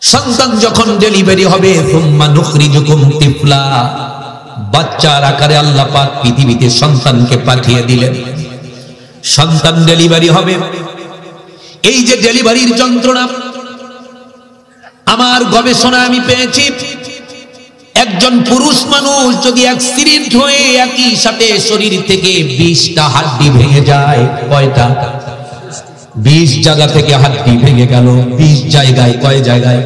সন্তান যখন ডেলিভারি হবে সুম্মা নুখরিজুকুম তিফলা, বাচ্চার আকারে আল্লাহ পাক পৃথিবীতে সন্তানকে পাঠিয়ে দিলেন। সন্তান ডেলিভারি হবে। এই যে ডেলিভারির যন্ত্রণা, আমার গবেষণা আমি পেয়েছি, একজন পুরুষ মানুষ যদি অ্যাক্সিডেন্ট হয়ে একই সাথে শরীর থেকে 20টা হাড্ডি ভেঙে যায়, কয়টা? 20 জায়গা থেকে হাড্ডি ভেঙে গেল। 20 জায়গায়, কয় জায়গায়?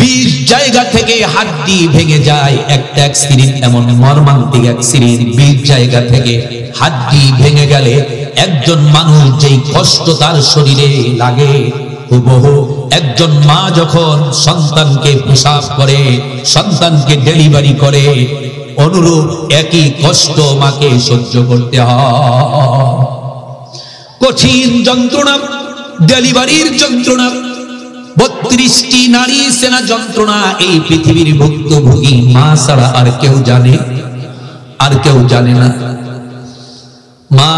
20 জায়গা থেকে হাড্ডি ভেঙে যায়। একটা অ্যাক্সিডেন্ট, এমন মর্মান্তিক অ্যাক্সিডেন্ট, 20 জায়গা থেকে হাড্ডি ভেঙে গেলে একজন মানুষ যেই কষ্ট তার শরীরে লাগে, হুবহু একজন মা যখন সন্তানকে প্রসব করে, সন্তানকে ডেলিভারি করে, অনুরূপ একই কষ্ট মাকে সহ্য করতে হয়। কঠিন যন্ত্রণা, ডেলিভারির যন্ত্রণা, 32টি নারী সেনা যন্ত্রণা এই পৃথিবীর ভুক্তভোগী মা ছাড়া আর কেউ জানে? আর কেউ জানে না। মা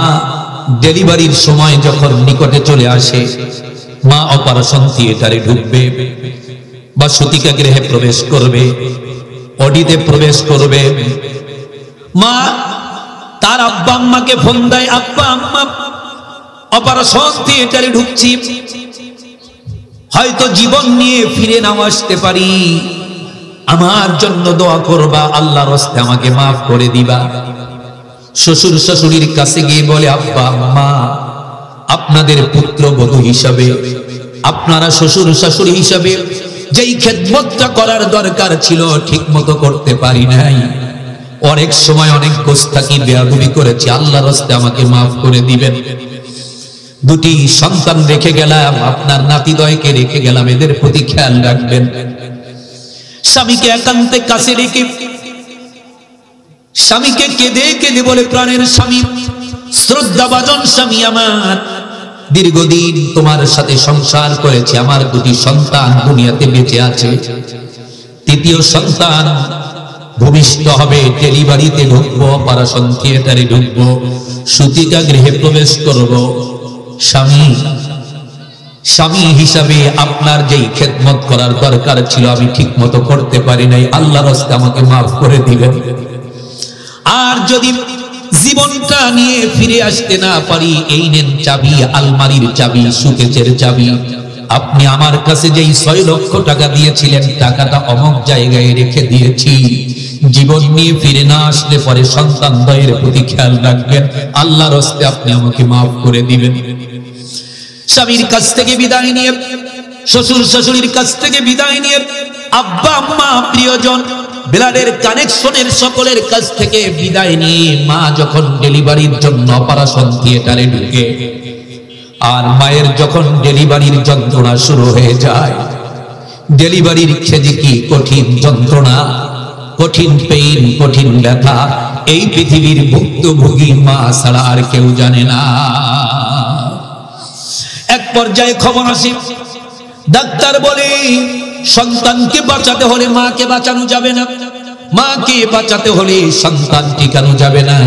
ডেলিভারির সময় যখন নিকটে চলে আসে, মা অপারেশন থিয়েটারে ঢুকবে বা সতিকা গৃহে প্রবেশ করবে, অডিতে প্রবেশ করবে, মা তার আব্বা আম্মাকে ফোন দেয়, আব্বা আম্মা অপারেশন থিয়েটারে ঢুকছি, হয়তো জীবন নিয়ে ফিরে নাও আসতে পারি, আমার জন্য দোয়া করবা, আল্লাহর রাস্তায় আমাকে মাফ করে দিবা। শ্বশুর শাশুড়ির কাছে গিয়ে বলে, আব্বা আম্মা আপনাদের পুত্রবধূ হিসাবে, আপনারা শ্বশুর শাশুড়ি হিসাবে যেই খেদমতটা করার দরকার ছিল ঠিক মতো করতে পারি নাই, অনেক সময় অনেক গোস্তাকি বেয়াদবি করেছি, আল্লাহর রাস্তায় আমাকে মাফ করে দিবেন। দুটি সন্তান রেখে গেলাম, আপনার নাতিদয়কে রেখে গেলাম, এদের প্রতি খেয়াল রাখবেন। স্বামীকে একান্তে কাছে রেখে স্বামীকে কেঁদে কেঁদে বলে, প্রাণের স্বামী, শ্রদ্ধাভাজন স্বামী আমার, দীর্ঘদিন তোমার সাথে সংসার করেছি, আমার দুটি সন্তান দুনিয়াতে বেঁচে আছে, তৃতীয় সন্তান ভূমিষ্ঠ হবে, ডেলিভারিতে ঢুকবো, অপারেশন থিয়েটারে ঢুকবো, সতিকা গৃহে প্রবেশ করব। স্বামী হিসাবে আপনার যেই খেদমত করার দরকার ছিল আমি ঠিক মতো করতে পারি নাই, আল্লাহর রাস্তায় আমাকে মাফ করে দিবেন। আর যদি জীবনটা নিয়ে ফিরে আসতে না পারি, এই নেন চাবি, আলমারির চাবি, সুকেচের চাবি, আপনি আমার কাছে যেই 6 লক্ষ টাকা দিয়েছিলেন, টাকাটা অমুক জায়গায় রেখে দিয়েছি, জীবন নিয়ে ফিরে না আসলে পরে সন্তানদ্বয়ের প্রতি খেয়াল রাখবেন, আল্লাহর রাস্তায় আপনি আমাকে মাফ করে দিবেন। স্বামীর কাছ থেকে বিদায় নিয়ে, শ্বশুর শাশুড়ির কাছ থেকে বিদায় নিয়ে, আব্বা আম্মা প্রিয়জন ব্লাডের কানেকশনের সকলের কাছ থেকে বিদায় নিয়ে মা যখন ডেলিভারির জন্য অপারেশন থিয়েটারে ঢুকে, আর মায়ের যখন ডেলিভারির যন্ত্রণা শুরু হয়ে যায়, ডেলিভারির খেজে কি কঠিন যন্ত্রণা, কঠিন পেইন, কঠিন ব্যথা, এই পৃথিবীর ভুক্তভোগী মা ছাড়া আর কেউ জানে না। এক পর্যায়ে খবর আসে, ডাক্তার বলে সন্তানকে বাঁচাতে হলে মাকে বাঁচানো যাবে না, মাকে বাঁচাতে হলে সন্তান টিকানো যাবে না।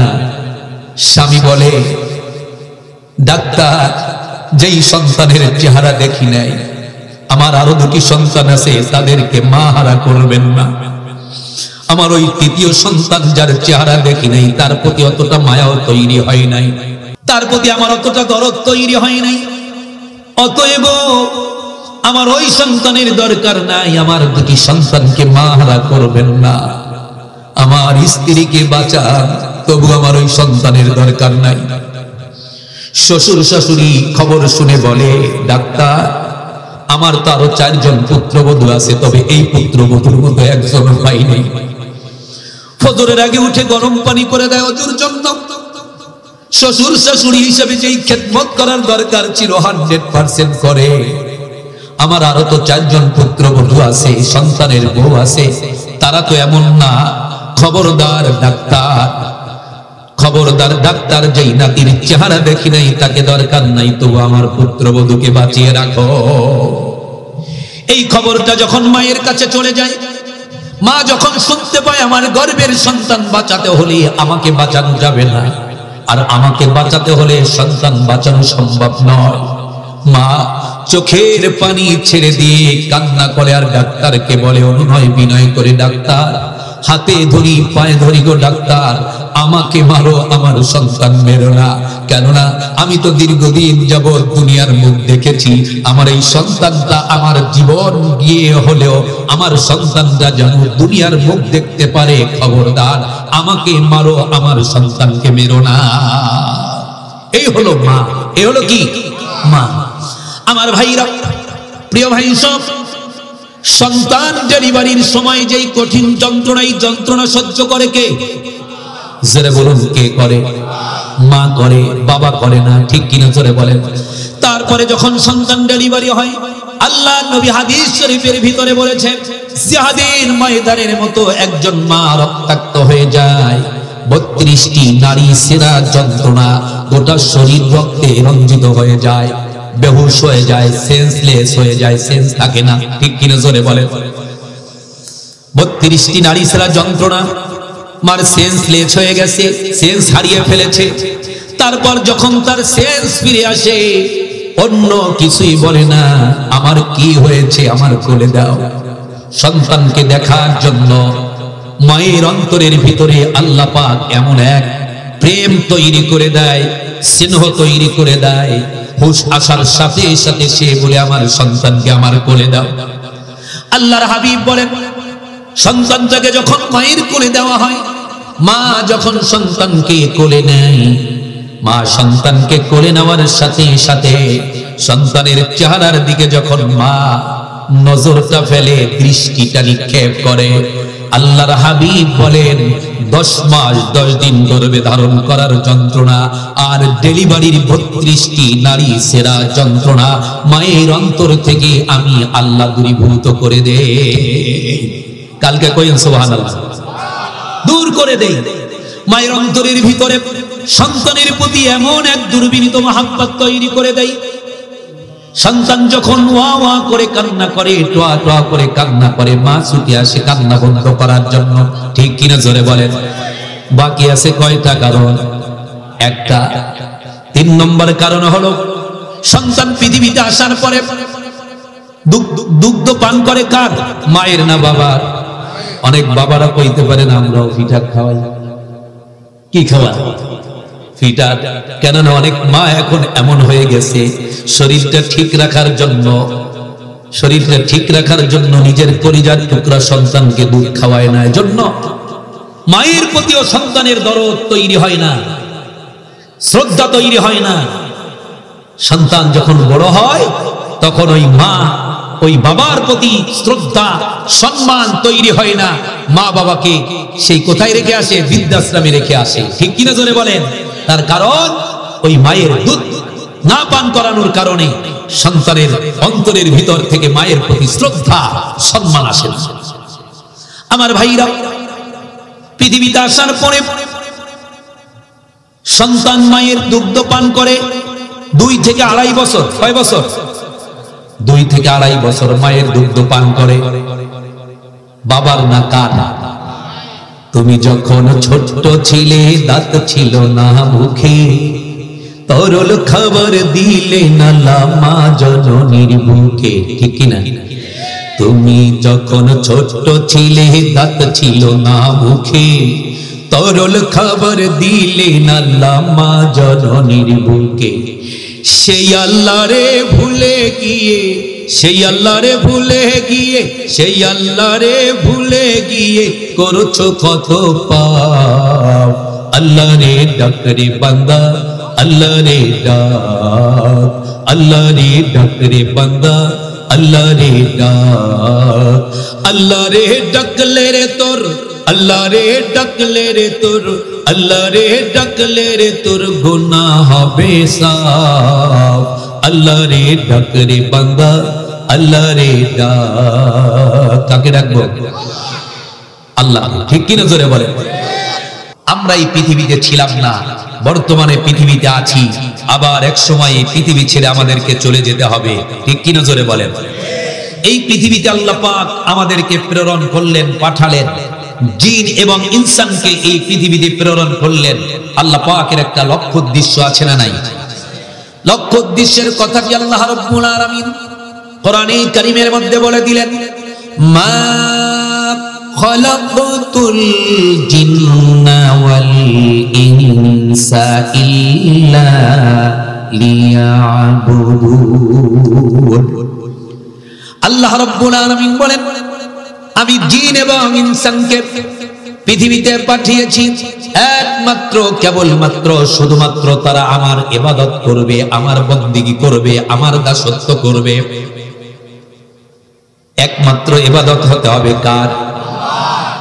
স্বামী বলে, ডাক্তার যেই সন্তানের চেহারা দেখি নাই, আমার আরো দুটি সন্তান আছে, তাদেরকে মা হারা করবেন না। আমার ওই তৃতীয় সন্তান যার চেহারা দেখি নাই, তার প্রতি অতটা মায়াও তৈরি হয় নাই, তার প্রতি আমার অতটা দরদ তৈরি হয় নাই, অতএব আমার ওই সন্তানের দরকার নাই, আমার দুটি সন্তানকে মা হারা করবেন না। আমার স্ত্রীকে বাঁচান, তবু আমার ওই সন্তানের দরকার নাই। শ্বশুর শাশুড়ি খবর শুনে বলে, ডাক্তার আমার তো আরো 4 জন পুত্রবধূ আছে, তবে এই পুত্রবধূর মতো একজন পাই নাই। ফজরের আগে উঠে গরম পানি করে দেয় অজুর জন্য। শ্বশুর শাশুড়ি হিসেবে যেই খেদমত করার দরকার ছিল 100% করে। আমার আরো তো 4 জন পুত্রবধূ আছে, সন্তানের বউ আছে, তারা তো এমন না। খবরদার ডাক্তার, খবরদার ডাক্তার, যেই নাতির চেহারা দেখি নাই তাকে দরকার নাই, তবু আমার পুত্রবধূকে বাঁচিয়ে রাখো। এই খবরটা যখন মায়ের কাছে চলে যায়, মা যখন শুনতে পায় আমার গর্ভের সন্তান বাঁচাতে হলে আমাকে বাঁচানো যাবে না, আর আমাকে বাঁচাতে হলে সন্তান বাঁচানো সম্ভব নয়, মা চোখের পানি ছেড়ে দিয়ে কান্না করে আর ডাক্তারকে বলে অনুনয় বিনয় করে, ডাক্তার হাতে ধরি পায়ে ধরি গো ডাক্তার, আমাকে মারো, আমার সন্তান মেরো না। কেননা আমি তো দীর্ঘদিন যাবৎ দুনিয়ার মুখ দেখেছি, আমার এই সন্তানটা আমার জীবন গিয়ে হলেও আমার সন্তানটা যেন দুনিয়ার মুখ দেখতে পারে, খবরদার আমাকে মারো, আমার সন্তানকে মেরো না। এই হলো মা, এই হলো কি মা। আমার ভাইরা, প্রিয় ভাই সব, সন্তান ডেলিভারির সময় যেই কঠিন যন্ত্রণা, এই যন্ত্রণা সহ্য করে কে? জোরে বলুন, কে করে? মা করে, বাবা করে না, ঠিক কিনা জোরে বলেন। তারপরে যখন সন্তান ডেলিভারি হয়, আল্লাহ নবী হাদিস শরীফের ভিতরে বলেছেন, জিহাদের ময়দানের মতো একজন মা রক্তাক্ত হয়ে যায়। 32টি নারী সেরা যন্ত্রণা, গোটা শরীর রক্তে রঞ্জিত হয়ে যায়, বেহুশ হয়ে যায়, সেন্সলেস হয়ে যায়, সেন্স থাকে না, ঠিক কিনা জোরে বলেন। 32টি নারী সেরা যন্ত্রণা, মার সেন্সলেস হয়ে গেছে, সেন্স হারিয়ে ফেলেছে। তারপর যখন তার সেন্স ফিরে আসে, অন্য কিছুই বলে না, আমার কি হয়েছে, আমার কোলে দাও। সন্তানকে দেখার জন্য মায়ের অন্তরের ভিতরে আল্লাহ পাক এমন এক প্রেম তৈরি করে দেয়, স্নেহ তৈরি করে দেয়, হুশ আসার সাথে সাথে সে বলে, আমার সন্তানকে আমার কোলে দাও। আল্লাহর হাবিব বলেন, সন্তানটাকে যখন মায়ের কোলে দেওয়া হয়, মা যখন সন্তানকে কোলে নেয়, মা সন্তানকে কোলে নেওয়ার সাথে সাথে সন্তানের চেহারার দিকে যখন মা নজরটা ফেলে, দৃষ্টিটা নিক্ষেপ করে, আল্লাহর হাবিব বলেন 10 মাস 10 দিন গর্ভে ধারণ করার যন্ত্রণা আর ডেলিভারির 32টি নারী সেরা যন্ত্রণা মায়ের অন্তর থেকে আমি আল্লাহ দূরীভূত করে দেই। কালকে কইন সুবহানাল্লাহ, দূর করে দেই। মায়ের অন্তরের ভিতরে সন্তানের প্রতি এমন এক দুর্বিনীত মহাব্বত তৈরি করে দেই, সন্তান যখন ওয়া ওয়া করে কান্না করে, টোয়া টোয়া করে কান্না করে, মা ছুটে আসে কান্না বন্ধ করার জন্য, ঠিক কিনা জোরে বলেন। বাকি আছে কয়টা কারণ? একটা। 3 নম্বর কারণ হলো, সন্তান পৃথিবীতে আসার পরে দুগ্ধ পান করে কার? মায়ের না বাবার? অনেক বাবারা কইতে পারেন আমরাও ফিটার খাওয়াই। কি খাওয়া? ফিটার। কেননা অনেক মা এখন এমন হয়ে গেছে, শরীরটা ঠিক রাখার জন্য নিজের কলিজার টুকরা সন্তানকে দুধ খাওয়ায় না, এজন্য মায়ের প্রতিও সন্তানের দরদ তৈরি হয় না, শ্রদ্ধা তৈরি হয় না। সন্তান যখন বড় হয়, তখন ওই মা ওই বাবার প্রতি শ্রদ্ধা সম্মান তৈরি হয় না। মা বাবাকে সেই কোথায় রেখে আসে? বৃদ্ধাশ্রমে রেখে আসে, ঠিক কিনা জোরে বলেন। তার কারণ ওই মায়ের দুধ না পান করানোর কারণে সন্তানের অন্তরের ভিতর থেকে মায়ের প্রতি শ্রদ্ধা সম্মান আসে না। আমার ভাইরা, পৃথিবীতে আসার পরে সন্তান মায়ের দুগ্ধ পান করে 2 থেকে 2.5 বছর। কয় বছর? 2 থেকে 2.5 বছর মায়ের দুগ্ধ পান করে। বাবার না কার? তুমি যখন ছোট্ট ছিলে, দাঁত ছিল না মুখে, তরল খাবার দিলে না মা জননীর বুকে, ঠিক কিনা? তুমি যখন ছোট্ট ছিলে, দাঁত ছিল না মুখে, তরল খাবার দিলে না মা জননীর বুকে। সেই আল্লাহরে ভুলে গিয়ে, সেই আল্লাহরে ভুলে গিয়ে, সেই আল্লাহরে ভুলে গিয়ে করছো কত পাপ। আল্লাহ রে ডাক রে বান্দা, আল্লাহ রে ডাক, আল্লাহ রে ডাক রে বান্দা, আল্লাহ রে ডাক। আল্লাহ রে ডাকলে রে তোর, আল্লাহ রে ডাকলে রে তোর, আল্লাহ রে ডাকলে রে তোর গুনাহ হবে সাফ। আল্লাহ রে ডাক রে বান্দা, আল্লাহ রে ডাক। কাকে ডাকবো? আল্লাহ, ঠিক কিনা জোরে বলে। আমরা এই পৃথিবীতে ছিলাম না, বর্তমানে পৃথিবীতে আছি, আবার এক সময় এই পৃথিবী ছেড়ে আমাদেরকে চলে যেতে হবে, ঠিক কিনা জোরে বলেন। এই পৃথিবীতে আল্লাহ পাক আমাদেরকে প্রেরণ করলেন, পাঠালেন, জিন এবং ইনসানকে এই পৃথিবীতে প্রেরণ করলেন। আল্লাহ পাকের একটা লক্ষ্য উদ্দেশ্য আছে না নাই? লক্ষ্য উদ্দেশ্যের কথাটি আল্লাহ রাব্বুল আলামিন কোরআনে কারীমের মধ্যে বলে দিলেন, মা খালাকতুল জিন্না ওয়াল ইনসা ইল্লা লিয়াবুদুন। আল্লাহ রাব্বুল আলামিন বলেন, আমি জিন এবং ইনসানকে পৃথিবীতে পাঠিয়েছি একমাত্র কেবলমাত্র শুধুমাত্র তারা আমার ইবাদত করবে, আমার বন্দেগী করবে, আমার দাসত্ব করবে। একমাত্র ইবাদত হতে হবে কার?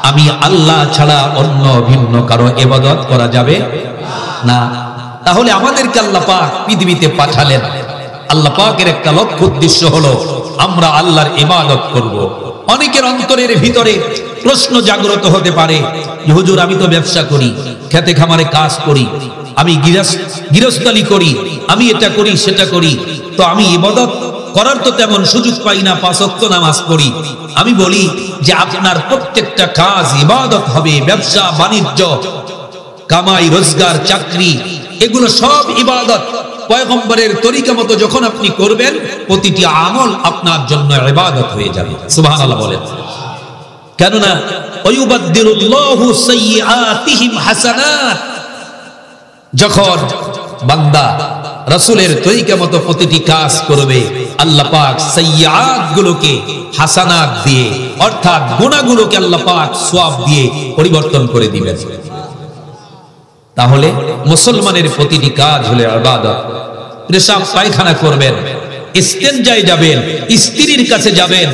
আমি আল্লাহ ছাড়া অন্য ভিন্ন কারো ইবাদত করা যাবে না। তাহলে আমাদেরকে আল্লাহ পাক পৃথিবীতে পাঠালেন। আল্লাহ পাকের একটা লক্ষ্য উদ্দেশ্য হলো আমরা আল্লাহর ইবাদত করব। অনেকের অন্তরের ভিতরে প্রশ্ন জাগ্রত হতে পারে, হুজুর আমি তো ব্যবসা করি, খেতে খামারে কাজ করি, আমি গৃহস্থালি করি, আমি এটা করি সেটা করি, তো আমি ইবাদত করার তো তেমন সুযোগ পাই না, 5 ওয়াক্ত নামাজ পড়ি। আমি বলি যে আপনার প্রত্যেকটা কাজ ইবাদত হবে। ব্যবসা বাণিজ্য, কামাই রোজগার, চাকরি, এগুলো সব ইবাদত। পয়গম্বরের তরিকা মতো যখন আপনি করবেন, প্রতিটি আমল আপনার জন্য ইবাদত হয়ে যাবে। সুবহানাল্লাহ বলেন। কেননা ওয়ায়ুবাদদিলুল্লাহু সাইয়্যাতিহিম হাসানাত। যখন বান্দা রাসূলের তরিকা মতো প্রতিটি কাজ করবে, আল্লাহ পাক সাইয়্যাত গুলোকে হাসানাত দিয়ে, অর্থাৎ গুনাহগুলোকে আল্লাহ পাক সওয়াব দিয়ে পরিবর্তন করে দিবেন। তাহলে মুসলমানের প্রতিটি কাজ হলো ইবাদত। পেশাব পায়খানা করবেন, ইস্তেনজায় যাবেন, স্ত্রীর কাছে যাবেন,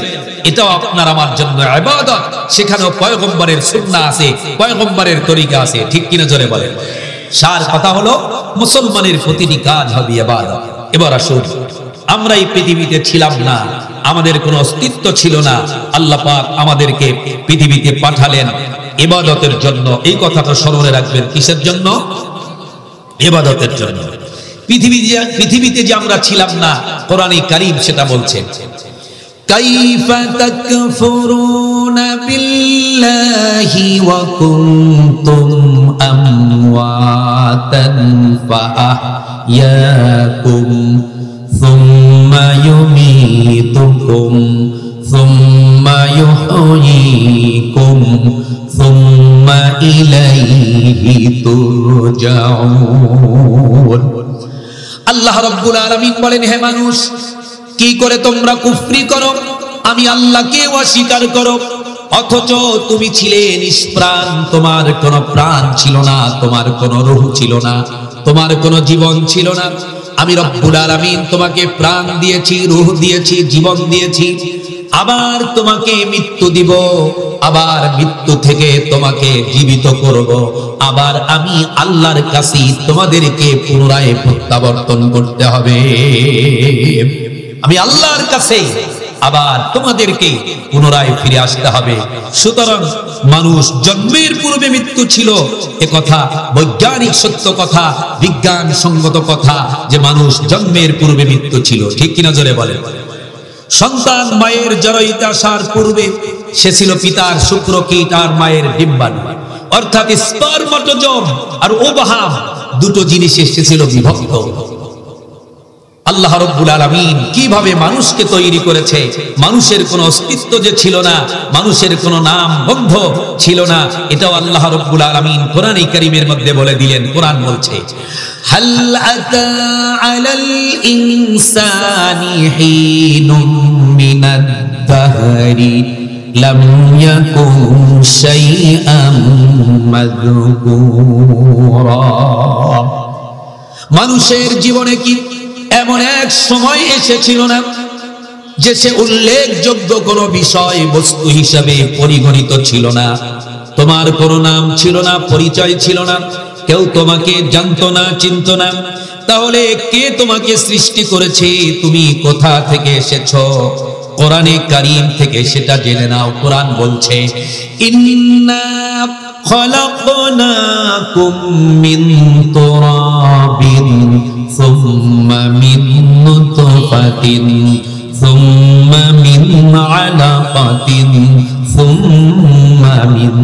এটাও আপনার আমার জন্য ইবাদত। সেখানেও পয়গম্বরের সুন্নাহ আছে, পয়গম্বরের তরিকা আছে। ঠিক কিনা জোরে বলেন। সার কথা হলো মুসলমানের প্রতিটি কাজ হবে ইবাদত। এবার আসুন, আমরা এই পৃথিবীতে ছিলাম না, আমাদের কোনো অস্তিত্ব ছিল না। আল্লাহ পাক আমাদেরকে পৃথিবীতে পাঠালেন ইবাদতের জন্য। এই কথাটা স্মরণে রাখবেন। কিসের জন্য? ইবাদতের জন্য। পৃথিবীতে যে আমরা ছিলাম না, কোরআনে কারীম সেটা বলছে, কাইফা তাকফুরুনা বিল্লাহি ওয়া কুনতুম আমওয়াতান ফাআহইয়াকুম সুম্মা ইউমীতুকুম সুম্মা ইউহয়ীকুম সুম্মা ইলাইহি তুরজাউন। আল্লাহ রাব্বুল আলামিন বলেন, হে মানুষ, কি করে তোমরা কুফরি করো, আমি আল্লাহকে অস্বীকার করো, অথচ তুমি ছিলে নিষ্প্রাণ, তোমার কোনো প্রাণ ছিল না, তোমার কোনো রূহ ছিল না, তোমার কোনো জীবন ছিল না। আমি রব্বুল আলামিন তোমাকে প্রাণ দিয়েছি, রূহ দিয়েছি, জীবন দিয়েছি, আবার তোমাকে মৃত্যু দিব, আবার মৃত্যু থেকে তোমাকে জীবিত করব, আবার আমি আল্লাহর কাছে তোমাদেরকে পুনরায় প্রত্যাবর্তন করতে হবে। আমি আল্লাহর কাছে আবার তোমাদেরকে পুনরায় ফিরে আসতে হবে। সুতরাং মানুষ জন্মের পূর্বে মৃত্যু ছিল, এ কথা বৈজ্ঞানিক সত্য কথা, বিজ্ঞান সঙ্গত কথা যে মানুষ জন্মের পূর্বে মৃত্যু ছিল। ঠিক কিনা জোরে বলেন। সন্তান মায়ের জরায়ুতে আসার পূর্বে সে ছিল পিতার শুক্রকীট আর মায়ের ডিম্বাণু, অর্থাৎ স্পারমাটোজোম আর ওভাম, দুটো জিনিস এসেছিল বিভক্ত। আল্লাহ রাব্বুল আলামিন কিভাবে মানুষকে তৈরি করেছে, মানুষের কোনো অস্তিত্ব যে ছিল না, মানুষের কোনো নাম গন্ধ ছিল না, এটাও আল্লাহ রাব্বুল আলামিন কোরআনে কারীমের মধ্যে বলে দিলেন। কোরআন বলছে, হাল আতা আলাল ইনসানি হিনুম মিনাদ দাহরি লাম ইয়াকুন শাইআম মাযকুরা। মানুষের জীবনে কি এমন এক সময় এসেছিল না যে সে উল্লেখযোগ্য কোনো বিষয় বস্তু হিসাবে পরিগণিত ছিল না? তোমার কোনো নাম ছিল না, পরিচয় ছিল না, কেউ তোমাকে জানতো না, চিনতো না। তাহলে কে তোমাকে সৃষ্টি করেছে, তুমি কোথা থেকে এসেছো? কোরআনে কারীম থেকে সেটা জেনে নাও। কোরআন বলছে, ইন্না খালাকনাকুম মিন তুরাবিন সুম্মা মিন নুতফাতিন সুম্মা মিন আলাকাতিন সুম্মা মিন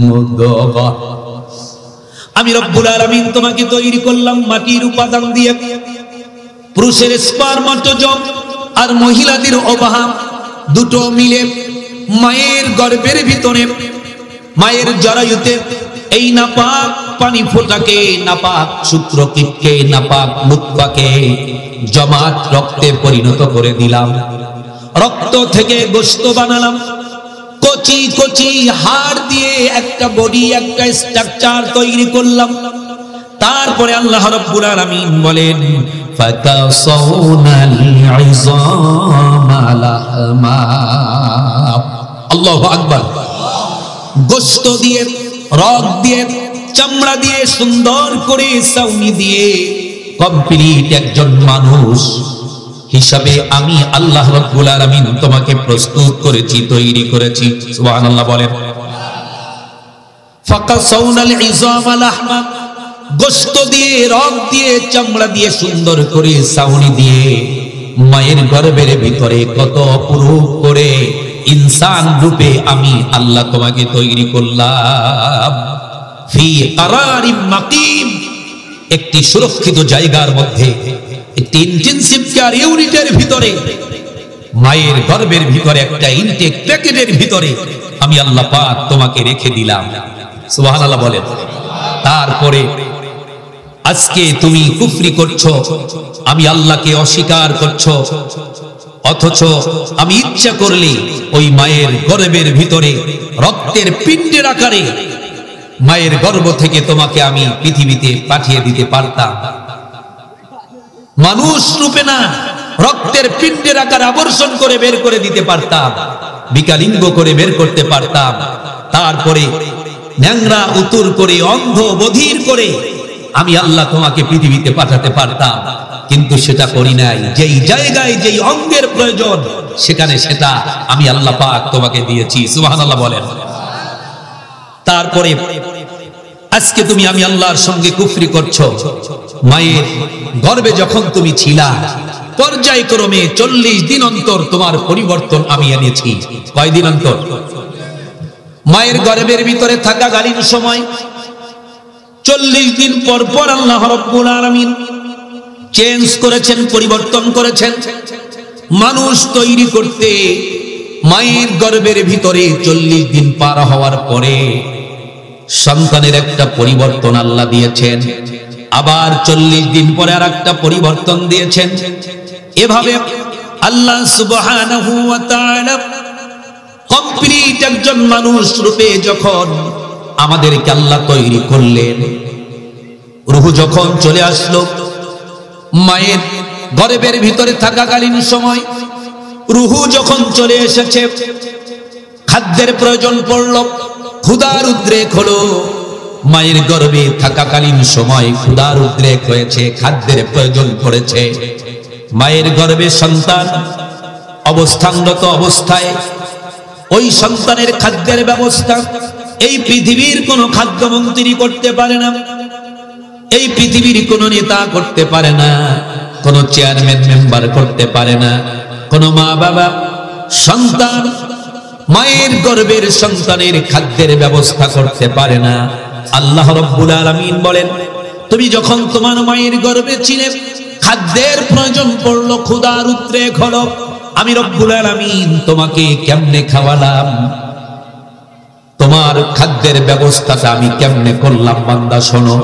মুদগাহ। আমি রব্বুল আলামিন তোমাকে তৈরি করলাম মাটির উপাদান দিয়ে, পুরুষের স্পার্মাটোজম আর মহিলাদের ওভাম দুটো মিলে মায়ের গর্ভের ভিতরে মায়ের জরায়ুতে এই নাপাক পানি ফোঁটাকে, নাপাক সূত্রকীটকে, নাপাক মুতফাকে জমাট রক্তে পরিণত করে দিলাম। রক্ত থেকে গোশত বানালাম, কচি কচি হাড় দিয়ে একটা বডি, একটা স্ট্রাকচার তৈরি করলাম। তারপরে আল্লাহ রাব্বুল আলামিন বলেন ফাকাসাউনাল ইযামা লাহমা। আল্লাহু আকবার। গোশত দিয়ে, রগ দিয়ে, চামড়া দিয়ে, সুন্দর করে ছাউনি দিয়ে কমপ্লিট একজন মানুষ হিসাবে আমি আল্লাহ রাব্বুল আলামিন তোমাকে প্রস্তুত করেছি, তৈরি করেছি। সুবহানাল্লাহ বলেন। ফাকাসাউনাল ইযামা লাহমা, গোশত দিয়ে, রগ দিয়ে, চামড়া দিয়ে, সুন্দর করে ছাউনি দিয়ে মায়ের গর্ভের ভিতরে কত অপরূপ করে ইনসান রূপে আমি আল্লাহ তোমাকে তৈরি করলাম। ফি কারারিম মাকিম, একটি সুরক্ষিত জায়গার মধ্যে, একটি ইন্টেনসিভ কেয়ার ইউনিটের ভিতরে, মায়ের গর্ভের ভিতরে একটা ইনটেক প্যাকেটের ভিতরে আমি আল্লাহ পাক তোমাকে রেখে দিলাম। সুবহানাল্লাহ বলেন। তারপরে আজকে তুমি কুফরি করছো, আমি আল্লাহকে অস্বীকার করছো, অথচ আমি ইচ্ছা করলে ওই মায়ের গর্ভের ভিতরে রক্তের পিণ্ডের আকারে মায়ের গর্ভ থেকে তোমাকে আমি পৃথিবীতে পাঠিয়ে দিতে পারতাম। মানুষ রূপে না, রক্তের পিণ্ডের আকার আবর্ষণ করে বের করে দিতে পারতাম, বিকালিঙ্গ করে বের করতে পারতাম। তারপরে ন্যাংরা উতুর করে, অন্ধ বধির করে আমি আল্লাহ তোমাকে পৃথিবীতে পাঠাতে পারতাম, কিন্তু সেটা করি নাই। যেই জায়গায় যেই অঙ্গের প্রয়োজন সেখানে সেটা আমি আল্লাহ পাক তোমাকে দিয়েছি। সুবহানাল্লাহ বলেন। তারপরে আজকে তুমি আমি আল্লাহর সঙ্গে কুফরি করছো। মায়ের গর্ভে যখন তুমি ছিলা, পর্যায়ক্রমে 40 দিন অন্তর তোমার পরিবর্তন আমি এনেছি। কয়দিন অন্তর? মায়ের গর্ভের ভিতরে থাকাকালীন সময় 40 দিন পর পর আল্লাহ রাব্বুল আলামিন চেঞ্জ করেছেন, পরিবর্তন করেছেন। মানুষ তৈরি করতে মায়ের গর্ভের ভিতরে 40 দিন পার হওয়ার পরে সন্তানের একটা পরিবর্তন আল্লাহ দিয়েছেন, আবার 40 দিন পরে আর একটা পরিবর্তন দিয়েছেন। এভাবে আল্লাহ সুবহানাহু ওয়া তাআলা কমপ্লিট একজন মানুষ রূপে যখন আমাদেরকে আল্লাহ তৈরি করলেন, রূহ যখন চলে আসলো মায়ের গর্ভের ভিতরে থাকাকালীন সময়, রূহ যখন চলে এসেছে, খাদ্যের প্রয়োজন পড়ল, ক্ষুধার উদ্রেক হলো। মায়ের গর্ভে থাকাকালীন সময় ক্ষুধার উদ্রেক হয়েছে, খাদ্যের প্রয়োজন পড়েছে। মায়ের গর্ভে সন্তান অবস্থানরত অবস্থায় ওই সন্তানের খাদ্যের ব্যবস্থা এই পৃথিবীর কোনো খাদ্যমন্ত্রী করতে পারে না, এই পৃথিবীর কোনো নেতা করতে পারে না, কোনো চেয়ারম্যান মেম্বার করতে পারে না, কোনো মা বাবা সন্তান মায়ের গর্ভের সন্তানের খাদ্যের ব্যবস্থা করতে পারে না। আল্লাহ রাব্বুল আলামিন বলেন, তুমি যখন তোমার মায়ের গর্ভে ছিলে, খাদ্যের প্রয়োজন পড়লো, ক্ষুধার উদ্রেক হলো, আমি রব্বুল আলামিন তোমাকে কেমনে খাওয়ালাম, তোমার খাদ্যের ব্যবস্থাটা আমি কেমনে করলাম বান্দা শোনো।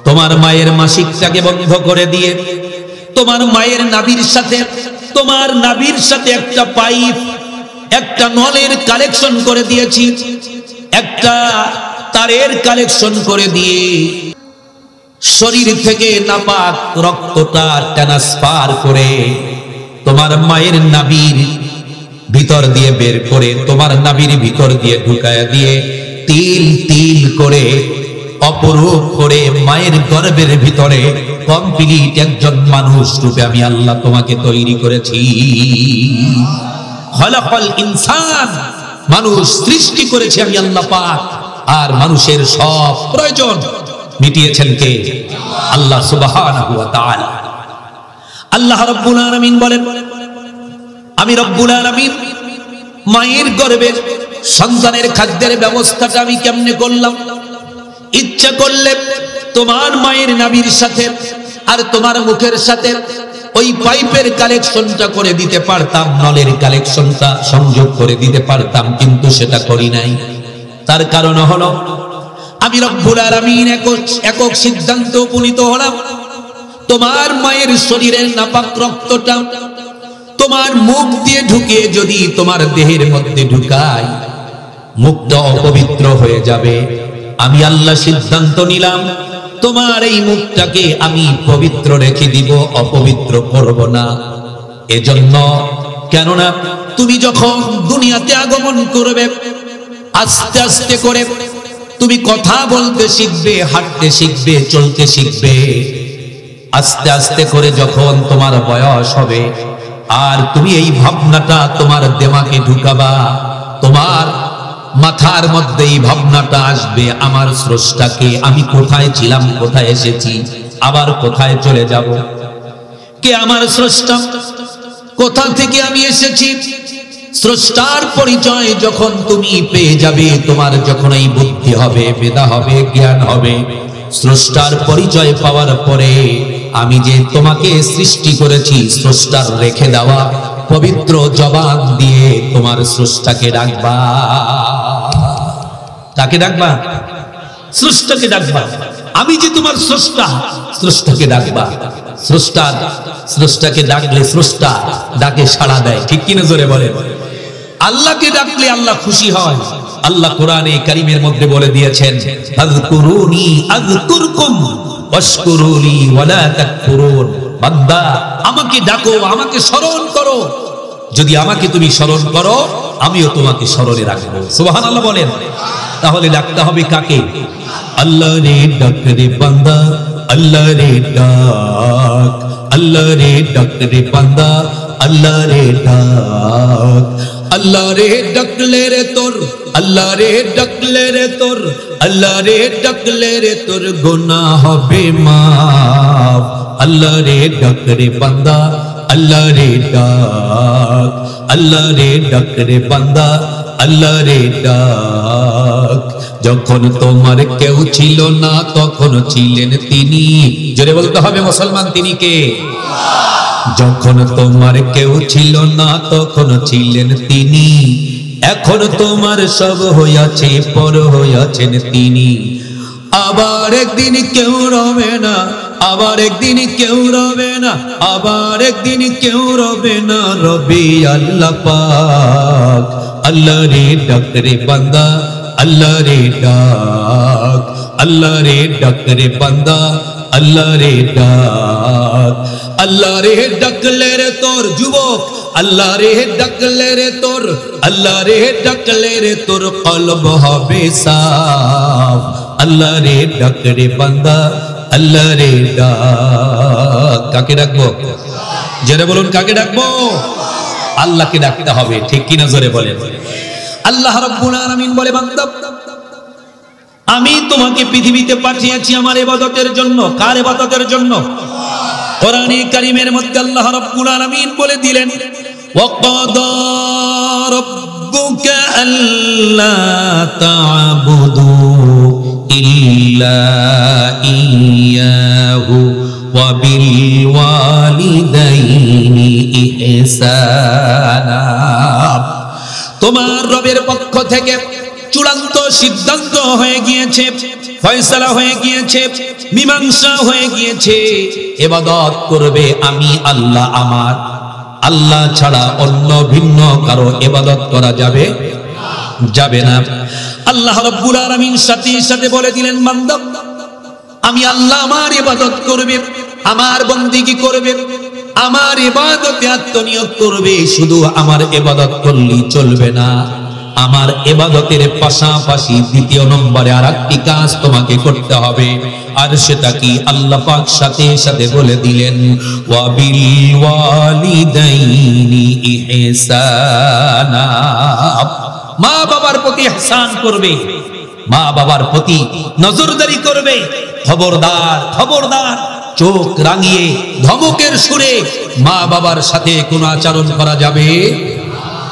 তোমার মায়ের মাসিকটাকে বন্ধ করে দিয়ে তোমার মায়ের নাভির সাথে একটা পাইপ, একটা নলের কালেকশন করে দিয়েছি, একটা তারের কালেকশন করে দিয়ে শরীর থেকে নাপাক রক্তটা ট্রান্সফার করে তোমার মায়ের নাভির ভিতর দিয়ে বের করে, তোমার নাভির ভিতর দিয়ে ঢুকায়া দিয়ে তিল তিল করে অপরূপ করে মায়ের গর্ভের ভিতরে কমপ্লিট একজন মানুষ রূপে আমি আল্লাহ তোমাকে তৈরি করেছি। খলাকাল ইনসান, মানুষ সৃষ্টি করেছে আমি আল্লাহ পাক, আর মানুষের সব প্রয়োজন মিটিয়েছেন কে? আল্লাহ সুবহানাহু ওয়া তাআলা। আল্লাহ রাব্বুল আলামিন বলেন, আমি রব্বুল আলামিন মায়ের গর্ভে সন্তানের খাদ্যের ব্যবস্থাটা আমি কেমনে করলাম। ইচ্ছা করলে তোমার মায়ের নাভির সাথে আর তোমার মুখের সাথে ওই পাইপের কালেকশনটা করে দিতে পারতাম, নলের কালেকশনটা সংযোগ করে দিতে পারতাম, কিন্তু সেটা করি নাই। তার কারণ হলো আমি রব্বুল আলামিন একক সিদ্ধান্ত উপনীত হলাম, তোমার মায়ের শরীরের নাপাক রক্তটা তোমার মুখ দিয়ে ঢুকিয়ে যদি তোমার দেহের মধ্যে ঢুকাই, মুখটা অপবিত্র হয়ে যাবে। আমি আল্লাহ সিদ্ধান্ত নিলাম তোমার এই মুখটাকে আমি পবিত্র রেখে দিব, অপবিত্র করব না। এজন্য কেননা তুমি যখন দুনিয়াতে আগমন করবে, আস্তে আস্তে করে তুমি কথা বলতে শিখবে, হাঁটতে শিখবে, চলতে শিখবে। আস্তে আস্তে করে যখন তোমার বয়স হবে আর তুমি এই ভাবনাটা তোমার দিমাগে ঢুকাবা, তোমার মাথার মধ্যে এই ভাবনাটা আসবে, আমার স্রষ্টাকে আমি কোথায় ছিলাম, কোথায় এসেছি, আবার কোথায় চলে যাব, কে আমার স্রষ্টা, কোথা থেকে আমি এসেছি। স্রষ্টার পরিচয় যখন তুমি পেয়ে যাবে, তোমার যখন এই বুদ্ধি হবে, বেদা হবে, জ্ঞান হবে, স্রষ্টার পরিচয় পাওয়ার পরে আমি যে তোমাকে সৃষ্টি করেছি, স্রষ্টার রেখে দেওয়া পবিত্র জবান দিয়ে তোমার স্রষ্টাকে ডাকবা। কাকে ডাকবা? স্রষ্টাকে ডাকবা। আমি যে তোমার স্রষ্টা, স্রষ্টাকে ডাকবা। স্রষ্টাকে ডাকলে স্রষ্টা ডাকে সাড়া দেয়, ঠিক কিনা জোরে বলেন? আল্লাহকে ডাকলে আল্লাহ খুশি হয়। আল্লাহ কোরআনে কারীমের মধ্যে বলে দিয়েছেন, আযকুরুনি আযকুরকুম ওয়াশকুরুলি ওয়ালা তাকফুরুন। বান্দা আমাকে ডাকো, আমাকে স্মরণ করো, যদি আমাকে তুমি স্মরণ করো আমিও তোমাকে স্মরণে রাখবো। সুবহানাল্লাহ বলেন। তাহলে ডাকতে হবে কাকে? আল্লাহ রে ডাক রে বান্দা, আল্লাহ রে ডাক, আল্লাহ রে ডাক রে বান্দা, আল্লাহ রে ডাক। আল্লাহ রে ডাকলে রে তোর, আল্লাহ রে ডাকলে রে তোর, আল্লাহ রে ডাকলে রে তোর গুনাহ হবে মাফ। আল্লাহ রে ডাক রে বান্দা, আল্লাহ রে ডাক, আল্লাহ রে ডাক রে বান্দা, আল্লাহ রে ডাক। যখন তোমার কেউ ছিল না তখন ছিলেন তিনি। জোরে বলতে হবে মুসলমান, তিনি কে? যখন তোমার কেউ ছিল না তখন ছিলেন তিনি। এখন তোমার সব হইয়াছে, পর হইয়াছেন তিনি। আবার একদিন কেউ রবে না, আবার একদিন কেউ রবে না, আবার একদিন কেউ রবে না, রবে আল্লাহ পাক। আল্লাহ রে ডাক রে বান্দা, আল্লাহ রে ডাক, আল্লাহ রে ডাক রে বান্দা, আল্লাহ রে ডাক। আল্লাহ রে ডাকলে রে তোর যুবক, আল্লাহ রে ডাকলে রে তোর, আল্লাহ রে ডাকলে রে তোর কলব হবে সাফ। আল্লাহ রে ডাক রে বান্দা, আল্লাহ রে ডাক। কাকে ডাকবো? জোরে বলুন, কাকে ডাকবো? আল্লাহকে ডাকতে হবে, ঠিক কিনা জোরে বলেন? আল্লাহ রাব্বুল আলামিন বলে, বান্দা আমি তোমাকে পৃথিবীতে পাঠিয়েছি আমার ইবাদতের জন্য। কার ইবাদতের জন্য? কোরআনে কারীমের মধ্যে আল্লাহ রাব্বুল আলামিন বলে দিলেন, ওয়াকাদা রাব্বুকা আল্লা তা'বুদু ইল্লা ইয়্যাহু ওয়া বিল ওয়ালিদাইনি ইহসানা। তোমার রবের পক্ষ থেকে চূড়ান্ত সিদ্ধান্ত হয়ে গিয়েছে, ফয়সালা হয়ে গিয়েছে, মীমাংসা হয়ে গিয়েছে। ইবাদত করবে আমি আল্লাহ, আমার আল্লাহ ছাড়া অন্য ভিন্ন কারো ইবাদত করা যাবে যাবে না। আল্লাহ রাব্বুল আলামিন সাথে সাথে বলে দিলেন, বান্দা আমি আল্লাহ আমার ইবাদত করবে, আমার বন্দেগী করবে, আমার ইবাদতে আত্মনিয়োগ করবে। শুধু আমার ইবাদত করলেই চলবে না, আমার ইবাদতের পাশাপাশি দ্বিতীয় নম্বরে আরেকটি কাজ তোমাকে করতে হবে। আর সেটা কি? আল্লাহ পাক সাথে সাথে বলে দিলেন, ওয়া বিল ওয়ালিদাইনি ইহসানা। মা বাবার প্রতি ইহসান করবে, মা বাবার প্রতি নজরদারি করবে। খবরদার, খবরদার, চোখ রাঙিয়ে ধমকের সুরে মা বাবার সাথে কোনো আচরণ করা যাবে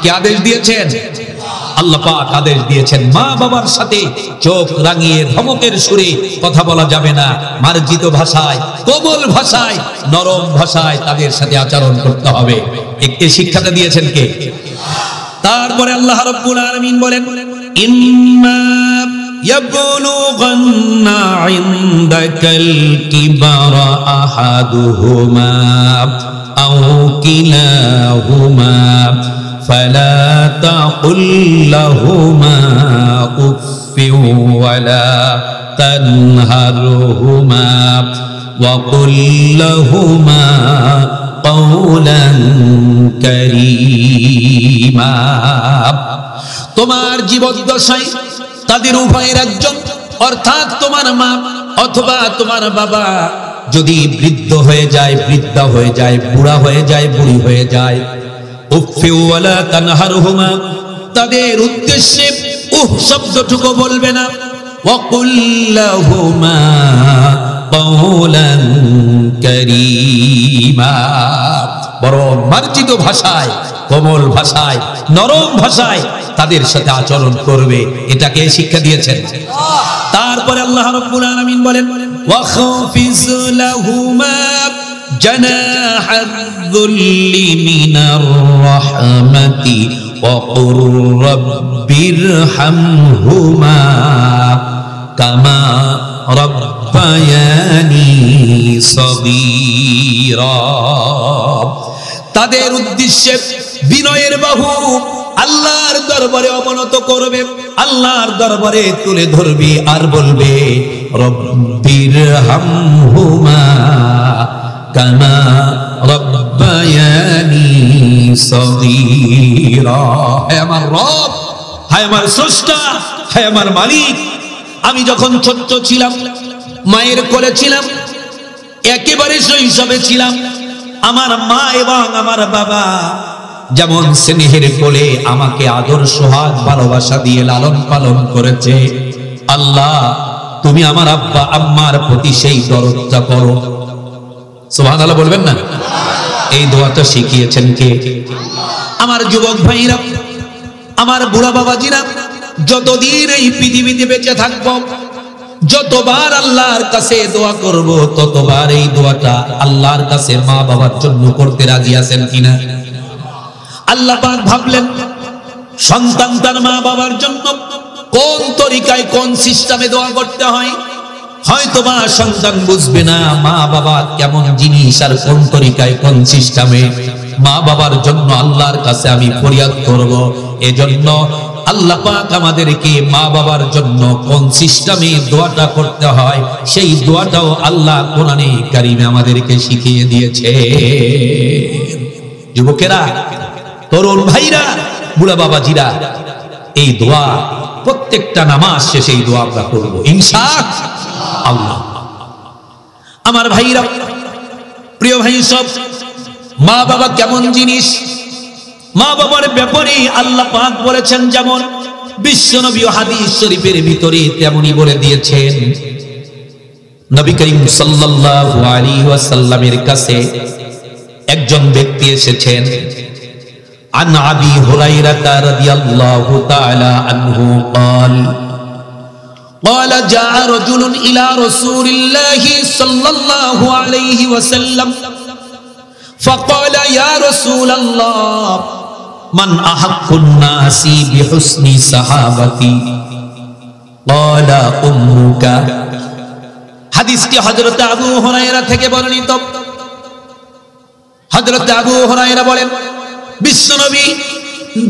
কে আদেশ দিয়েছেন? আল্লাহ পাক আদেশ দিয়েছেন মা বাবার সাথে চোখ রাঙিয়ে ধমকের সুরে কথা বলা যাবে না, মার্জিত ভাষায়, কোমল ভাষায়, নরম ভাষায় তাদের সাথে আচরণ করতে হবে। এই শিক্ষাটা দিয়েছেন কে? তারপরে আল্লাহ রাব্বুল আলামিন বলেন ইম্মা ইয়াবলুগান্না ইনদাকাল কিবারা আহাদুহুমা আও কিলাহুমা ফালা তাকুল লাহুমা উফফি ওয়ালা তানহারহুমা ওয়া কুল লাহুমা কওলান কারীমা। তোমার জীবদ্দশায় তাদের উভয়ের একজন অর্থাৎ তোমার মা অথবা তোমার বাবা যদি বৃদ্ধ হয়ে যায়, বৃদ্ধা হয়ে যায়, বুড়া হয়ে যায়, বুড়ি হয়ে যায়, উফফি ওয়ালা তানহারহুমা তাদের উদ্দেশ্যে উহ শব্দটুকু বলবে না, ওয়া কুল লাহুমা কওলান কারীমা বরং মার্জিত ভাষায়, কোমল ভাষায়, নরম ভাষায় তাদের সাথে আচরণ করবে। এটাকে শিক্ষা দিয়েছেন। তারপরে আল্লাহ রাব্বুল আলামিন বলেন ওয়াখফিজ লাহুমা জানাহাদ যুল্লি মিনার রাহমাতি ওয়া কুর রাব্বিরহামহুমা কামা রাব্বায়ানি সগীরা। তাদের উদ্দেশ্যে বিনয়ের বাহু আল্লাহর দরবারে অবনত করবে, আল্লাহর দরবারে তুলে ধরবে আর বলবে রব্বিরহামহুমা কামা রাব্বায়ানি সগীরা। হে আমার রব, হে আমার স্রষ্টা, হে আমার মালিক, আমি যখন ছোট্ট ছিলাম, মায়ের কোলে ছিলাম, একেবারে শৈশবে ছিলাম, আমার মা এবং আমার বাবা যেমন স্নেহের কোলে আমাকে আদর সোহাগ ভালোবাসা দিয়ে লালন পালন করেছে, আল্লাহ তুমি আমার আব্বা আম্মার প্রতি সেই দরদটা করো। সুবহানাল্লাহ বলবেন না? এই দোয়াটা শিখিয়েছেন কে? আমার যুবক ভাইরা, আমার বুড়া বাবাজিরা, যতদিন এই পৃথিবীতে বেঁচে থাকবো, যতবার আল্লাহর কাছে দোয়া করব, ততবার এই দোয়াটা আল্লাহর কাছে মা বাবার জন্য করতে রাজি আছেন কিনা? আল্লাহ পাক ভাবলেন সন্তান তার মা বাবার জন্য কোন তরিকায়, কোন সিস্টেমে দোয়া করতে হয়। হয়তোবা সন্তান বুঝবে না মা বাবা কেমন জিনিস আর কোন তরিকায়, কোন সিস্টেমে মা বাবার জন্য আল্লাহর কাছে আমি ফরিয়াদ করব। এজন্য আল্লাহ পাক আমাদেরকে মা বাবার জন্য কোন সিস্টেমে দোয়াটা করতে হয় সেই দোয়াটাও আল্লাহ কোরআনে কারিমে আমাদেরকে শিখিয়ে দিয়েছে। যুবকেরা, তরুণ ভাইরা, বুড়া বাবাজিরা, এই দোয়া প্রত্যেকটা নামাজ শেষে এই দোয়া আমরা করব ইনশাআল্লাহ। আমার ভাইরা, প্রিয় ভাই সব, মা বাবা কেমন জিনিস, মা বাবার ব্যাপারে আল্লাহ পাক বলেছেন যেমন বিশ্বনবী হাদিস শরীফের ভিতরে তেমনি বলে দিয়েছেন। নবী করিম সাল্লাল্লাহু আলাইহি ওয়াসাল্লামের কাছে একজন ব্যক্তি এসেছেন। আন আবি হুরায়রা রাদিয়াল্লাহু তাআলা আনহু قال قال جاء رجل الى رسول الله صلى الله عليه وسلم فقال يا رسول الله من أحق الناس بحسن صحابتي قال أمك। হাদিসটি হযরত আবু হুরায়রা থেকে বর্ণিত। হযরত আবু হুরায়রা বলেন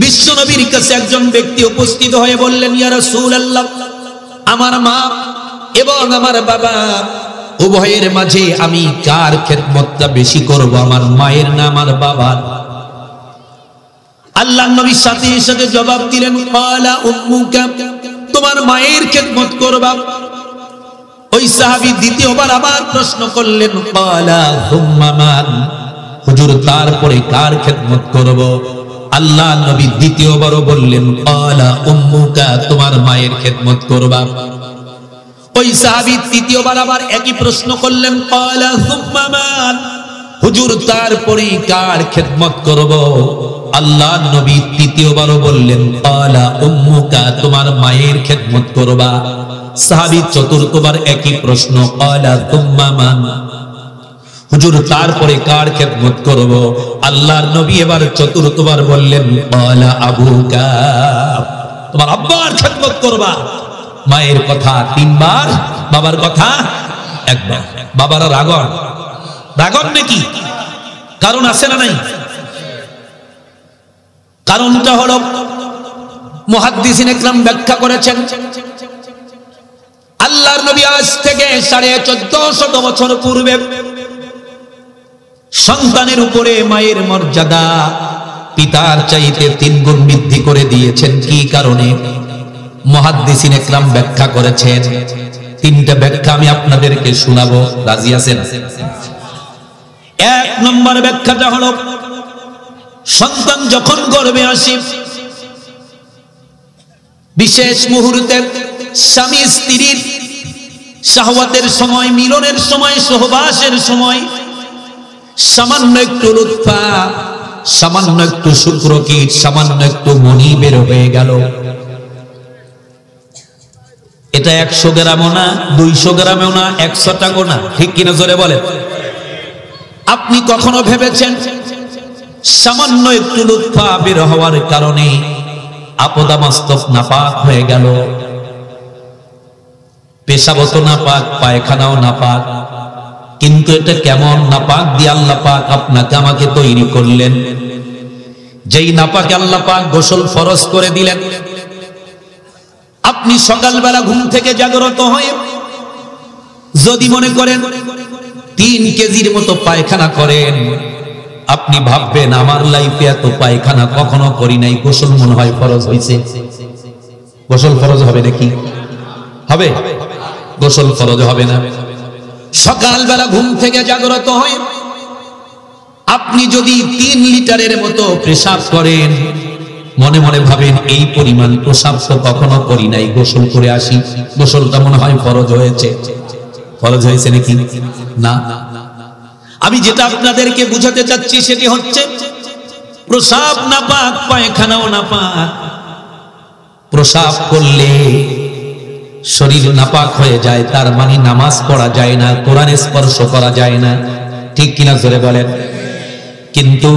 বিশ্বনবীর কাছে একজন ব্যক্তি উপস্থিত হয়ে বললেন, ইয়া রাসূলুল্লাহ, আমার মা এবং আমার বাবা উভয়ের মাঝে আমি কার খেদমতটা বেশি করব, আমার মায়ের না আমার বাবার? আল্লাহর নবী সাথে সাথে জবাব দিলেন, ক্বালা উম্মুকা, তোমার মায়ের খেদমত করবা। ওই সাহাবী দ্বিতীয়বার আবার প্রশ্ন করলেন, ক্বালা সুম্মা মান, হুজুর তারপরে কার খেদমত করব? আল্লাহ নবী দ্বিতীয়বারও বললেন, ক্বালা উম্মুকা, তোমার মায়ের খেদমত করবা। ওই সাহাবী তৃতীয়বার আবার একই প্রশ্ন করলেন, ক্বালা সুম্মা মান, হুজুর তারপরে কার খেদমত করব? আল্লাহ নবী তৃতীয়বারও বললেন আলা উম্মুকা, তোমার মায়ের খেদমত করবা। সাহাবী চতুর্থবার একই প্রশ্ন আলা তুম্মা মান, হুজুর তারপরে কার খেদমত করব? আল্লাহর নবী এবার চতুর্থবার বললেন আলা আবুকা, তোমার আব্বার খেদমত করবা। মায়ের কথা তিনবার, বাবার কথা একবার। বাবারা রাগন নাকি? কারণ আছে না নাই? কারণটা হলো মুহাদ্দিসিন ইকরাম ব্যাখ্যা করেছেন, আল্লাহর নবী আজ থেকে 1450 বছর পূর্বে সন্তানের উপরে মায়ের মর্যাদা পিতার চাইতে 3 গুণ বৃদ্ধি করে দিয়েছেন। কি কারণে? মুহাদ্দিসিন ইকরাম ব্যাখ্যা করেছেন। 3টা ব্যাখ্যা আমি আপনাদেরকে শোনাবো, রাজি আছেন? 1 নম্বর ব্যাখ্যাটা হলো, সন্তান যখন গর্ভে আসে বিশেষ মুহূর্তে স্বামী স্ত্রীর শাহওয়াতের সময়, মিলনের সময়, সহবাসের সময় সামান্য একটু লুৎফা, সামান্য একটু শুক্রকীট, সামান্য একটু মনি বের হয়ে গেল। এটা 100 গ্রামও না, 200 গ্রামও না, 100 টাকাও না, ঠিক কিনা জোরে বলেন? আপনি কখনো ভেবেছেন সামান্য একটু লুৎফা বের হওয়ার কারণে আপদামস্তক নাপাক হয়ে গেল? পেশাবত নাপাক, পায়খানাও নাপাক, কিন্তু এটা কেমন নাপাক দিয়ে আল্লাহ পাক আপনাকে আমাকে তৈরি করলেন? যেই নাপাকে আল্লাহ পাক গোসল ফরজ করে দিলেন, আপনি সকালবেলা ঘুম থেকে জাগ্রত হয়ে যদি মনে করেন 3 কেজির মতো পায়খানা করেন, আপনি ভাববেন আমার লাইফে এত পায়খানা কখনো করি নাই, গোসল মনে হয় ফরজ হয়েছে। গোসল ফরজ হবে নাকি? হবে? গোসল ফরজ হবে না। সকালবেলা ঘুম থেকে জাগ্রত হয়ে আপনি যদি 3 লিটারের মতো পেশাব করেন, মনে মনে ভাবেন এই পরিমাণ পেশাব তো কখনো করি নাই, গোসল করে আসি, গোসলটা মনে হয় ফরজ হয়েছে। ফরজ হয়েছে নাকি? না। আমি যেটা আপনাদেরকে বুঝাতে চাচ্ছি সেটি হচ্ছে, প্রসাব নাপাক, পায়খানাও নাপাক। প্রসাব করলে শরীর নাপাক হয়ে যায়, তার মানে নামাজ পড়া যায় না, কোরআন স্পর্শ করা যায় না, ঠিক কিনা জোরে বলেন? কিন্তু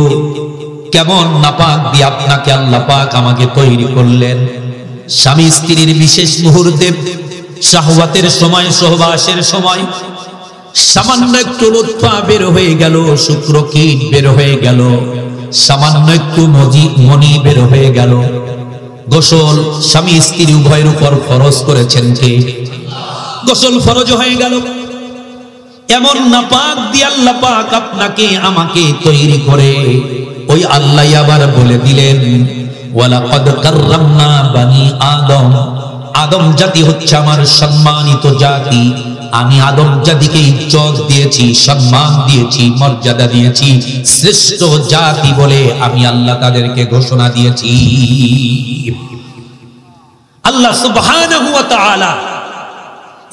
কেমন নাপাক দিয়ে আপনাকে আল্লাহ পাক আমাকে তৈরি করলেন? স্বামী স্ত্রীর বিশেষ মুহূর্তে, শাহওয়াতের সময়, সহবাসের সময় সামান্য একটু লুৎফা বের হয়ে গেল, শুক্রকীট বের হয়ে গেল, সামান্য একটু মনি বের হয়ে গেল, গোসল স্বামী স্ত্রী উভয়ের উপর ফরজ করেছেন কে? গোসল ফরজ হয়ে গেল। এমন নাপাক দিয়ে আল্লাহ পাক আপনাকে আমাকে তৈরি করে ওই আল্লাহ আবার বলে দিলেন ওয়ালাকাদ কাররামনা বানি আদম, আদম জাতি হচ্ছে আমার সম্মানিত জাতি, আমি আদম জাতিকে ইজ্জত দিয়েছি, সম্মান দিয়েছি, মর্যাদা দিয়েছি, শ্রেষ্ঠ জাতি বলে আমি আল্লাহ তাদেরকে ঘোষণা দিয়েছি। আল্লাহ সুবহানাহু ওয়া তাআলা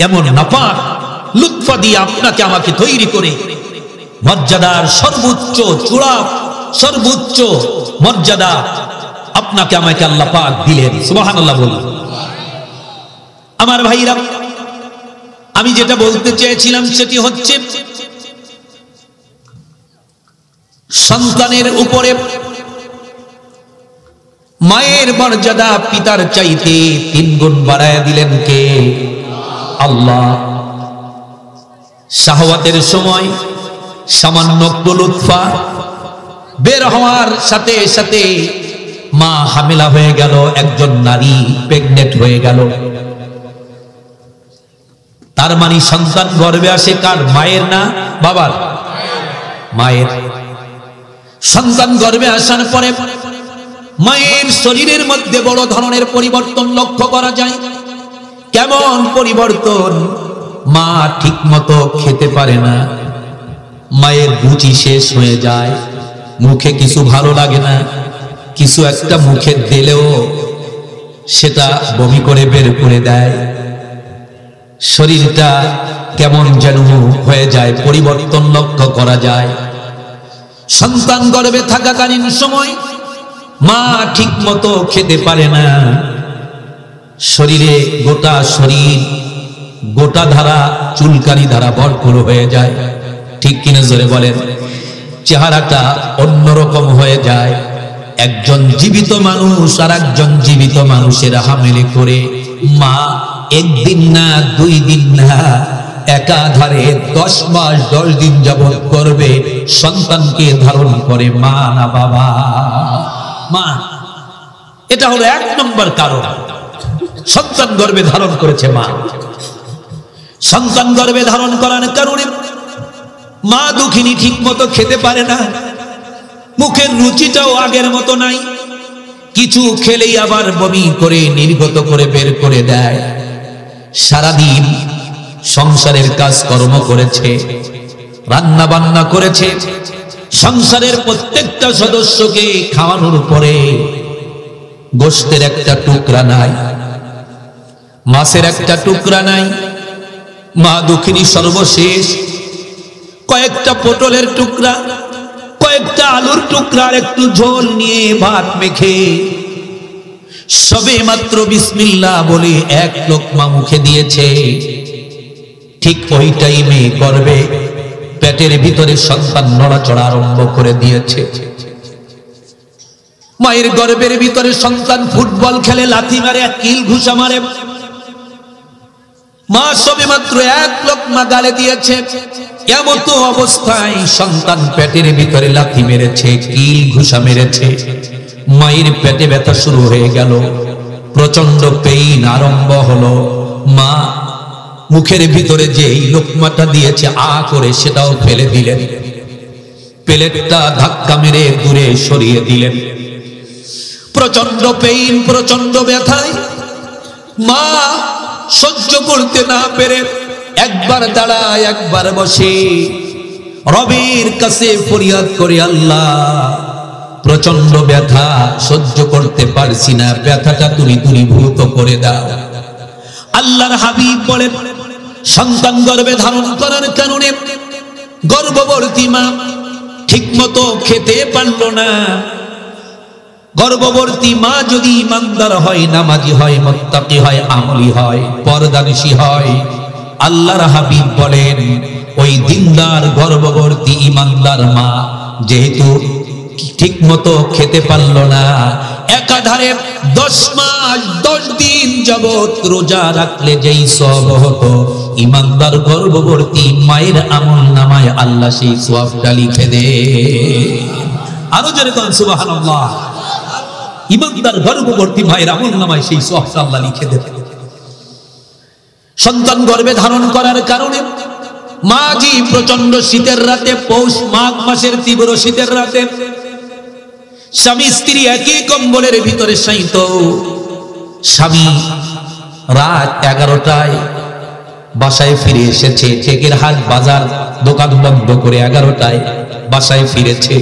এমন নাপাক লুৎফা দিয়ে আপনাকে আমাকে তৈরি করে মর্যাদার সর্বোচ্চ চূড়া, সর্বোচ্চ মর্যাদা আপনাকে আমাকে আল্লাহ পাক দিলেন। সুবহানাল্লাহ বলুন। আমার ভাইরা, আমি যেটা বলতে চেয়েছিলাম সেটি হচ্ছে, সন্তানের উপরে মায়ের মর্যাদা পিতার চাইতে 3 গুণ বাড়ায় দিলেন কে? আল্লাহ। শাহওয়াতের সময় সামান্য লুৎফা বের হওয়ার সাথে সাথে মা হামিলা হয়ে গেল, একজন নারী প্রেগনেন্ট হয়ে গেল। তার মানে সন্তান গর্ভে আসে কার? মায়ের না বাবার? মায়ের। সন্তান গর্ভে আসার পরে মায়ের শরীরের মধ্যে বড় ধরনের পরিবর্তন লক্ষ্য করা যায়। কেমন পরিবর্তন? মা ঠিক মতো খেতে পারে না, মায়ের রুচি শেষ হয়ে যায়, মুখে কিছু ভালো লাগে না, কিছু একটা মুখে দিলেও সেটা বমি করে বের করে দেয়, শরীরটা কেমন যেন হয়ে যায়, পরিবর্তন লক্ষ্য করা যায়। সন্তান গর্ভে থাকাকালীন সময় মা ঠিক মতো খেতে পারে না, শরীরে গোটা শরীর গোটা ধারা চুলকানি ধারা ভরপুর হয়ে যায়, ঠিক কিনা জোরে বলেন। চেহারাটা অন্যরকম হয়ে যায়। একজন জীবিত মানুষ আর একজন জীবিত মানুষের হামেলে করে মা একদিন না 2 দিন না একাধারে 10 মাস 10 দিন যাবত করবে সন্তানকে ধারণ করে, মা না বাবা? মা। এটা হলো 1 নম্বর কারণ। সন্তান গর্ভে ধারণ করেছে মা। সন্তান গর্ভে ধারণ করার কারণে মা দুঃখিনী ঠিক মতো খেতে পারে না, মুখের রুচিটাও আগের মতো নাই, কিছু খেলেই আবার বমি করে নির্গত করে বের করে দেয়। সারাদিন সংসারের কাজকর্ম করেছে, রান্না বান্না করেছে, সংসারের প্রত্যেকটা সদস্যকে খাওয়ানোর পরে গোশতের একটা টুকরা নাই, মাছের একটা টুকরা নাই। মা দুঃখিনী সর্বশেষ কয়েকটা পটলের টুকরা, কয়েকটা আলুর টুকরা, একটু ঝোল নিয়ে ভাত মেখে সবে মাত্র বিসমিল্লাহ বলে 1 লোকমা মুখে দিয়েছে। ঠিক ওই টাইমে গর্ভে পেটের ভিতরে সন্তান নড়াচড়া আরম্ভ করে দিয়েছে। মায়ের গর্ভের ভিতরে সন্তান ফুটবল খেলে, লাথি মারে, কিল ঘুষা মারে। মা সবে মাত্র 1 লোকমা গালে দিয়েছে, এমন তো অবস্থায় সন্তান পেটের ভিতরে লাথি মেরেছে, কিল ঘুষা মেরেছে। মায়ের পেটে ব্যথা শুরু হয়ে গেল, প্রচন্ড পেইন আরম্ভ হলো। মা মুখের ভিতরে যে লোকমাটা দিয়েছে আ করে সেটাও ফেলে দিলেন, প্লেটটা ধাক্কা মেরে দূরে সরিয়ে দিলেন। প্রচন্ড পেইন, প্রচন্ড ব্যথায় মা সহ্য করতে না পেরে একবার দাঁড়ায়, একবার বসে রবের কাছে ফরিয়াদ করে, আল্লাহ প্রচন্ড ব্যথা সহ্য করতে পারছি না, ব্যথাটা তুমি দূরীভূত করে দাও। আল্লাহর হাবিব বলেন, সন্তান গর্ভে ধারণ করার কারণে গর্ভবতী মা ঠিকমতো খেতে পারল না। গর্ভবতী মা যদি ইমানদার হয়, নামাজি হয়, মুত্তাকি হয়, আমলি হয়, পর্দানিশী হয়, আল্লাহর হাবিব বলেন ওই দিনদার গর্ভবতী ইমানদার মা যেহেতু ঠিক মতো খেতে পারল না, একাধারে 10 মাস 10 দিন যাবত রোজা রাখলে যেই সওয়াব হতো, ইমানদার গর্ভবতী মায়ের আমলনামায় আল্লাহ সেই সওয়াবটা লিখে দেয়। আরো জোরে বলেন সুবহানাল্লাহ। ইমানদার গর্ভবতী মায়ের আমলনামায় সেই সওয়াবটা আল্লাহ লিখে দেয়। সন্তান গর্ভে ধারণ করার কারণে মাঝি প্রচন্ড শীতের রাতে, পৌষ মাঘ মাসের তীব্র শীতের রাতে স্বামী স্ত্রী একই কম্বলের ভিতরে শায়িত। স্বামী রাত 11টায় বাসায় ফিরে এসেছে, টেকের হাট বাজার দোকান বন্ধ করে 11টায় বাসায় ফিরেছে।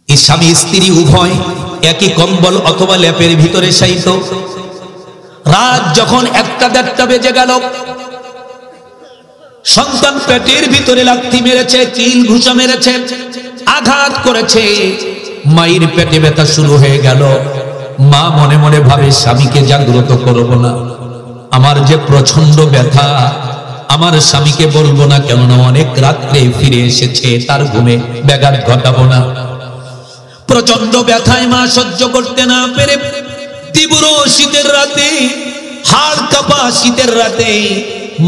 এই স্বামী স্ত্রী উভয় একই কম্বল অথবা ল্যাপের ভিতরে শায়িত। রাত যখন 1টা-1.5টা বেজে গেল, সন্তান পেটের ভিতরে লাথি মেরেছে, কিল ঘুষা মেরেছে, আঘাত করেছে, মায়ের পেটে ব্যথা শুরু হয়ে গেল। মা মনে মনে ভাবে স্বামীকে জাগ্রত করব না, আমার যে প্রচন্ড ব্যথা, আমার স্বামীকে বলবো না, কেননা অনেক রাত্রে ফিরে এসেছে, তার ঘুমে ব্যাঘাত ঘটাবো না। প্রচন্ড ব্যথায় মা সহ্য করতে না পেরে তীব্র শীতের রাতে, হাড় কাঁপা শীতের রাতে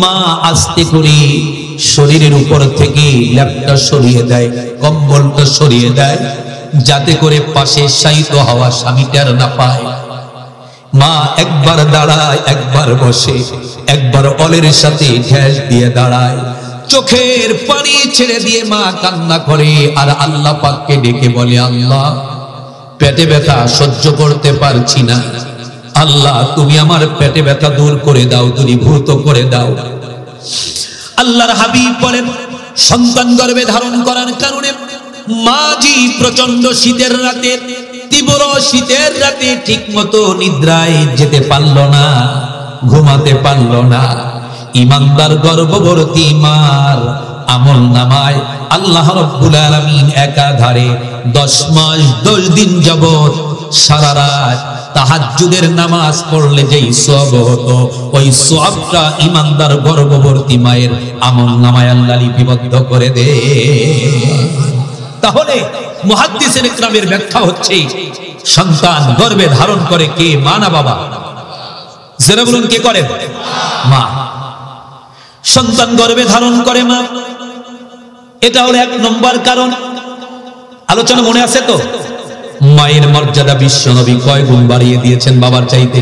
মা আস্তে করে শরীরের উপর থেকে ল্যাপটা সরিয়ে দেয়, কম্বলটা সরিয়ে দেয়, যাতে করে পাশে শায়িত হওয়া স্বামীটার না পায়। মা একবার দাঁড়ায়, একবার বসে, একবার অলের সাথে ঢেস দিয়ে দাঁড়ায়, চোখের পানি ছেড়ে দিয়ে মা কান্না করে আর আল্লাহ পাককে ডেকে বলে, আল্লাহ পেটে ব্যথা সহ্য করতে পারছি না, আল্লাহ তুমি আমার পেটে ব্যথা দূর করে দাও, দূরীভূত করে দাও। আল্লাহর হাবিব বলেন, সন্তান গর্ভে ধারণ করার কারণে মাঝি প্রচন্ড শীতের রাতে, তীব্র শীতের রাতে ঠিক মতো নিদ্রায় যেতে পারল না, ঘুমাতে পারল না। ইমানদার গর্ভবতী মার আমল নামায় আল্লাহ রাব্বুল আলামিন একাধারে 10 মাস 10 দিন যাবত সারা রাত তাহাজ্জুদের নামাজ পড়লে যেই সওয়াব হতো, ওই সওয়াবটা ঈমানদার গর্ভবতী মায়ের আমল নামায় আল্লাহ লিপিবদ্ধ করে দেয়। তাহলে মুহাদ্দিসিন ইকরামের ব্যাখ্যা হচ্ছে, সন্তান গর্ভে ধারণ করে কে? মা না বাবা? যারা বলুন কে করে? মা। সন্তান গর্ভে ধারণ করে মা, এটা হলো 1 নম্বর কারণ। আলোচনা মনে আছে তো? মায়ের মর্যাদা বিশ্বনবী কয় গুণ বাড়িয়ে দিয়েছেন বাবার চাইতে?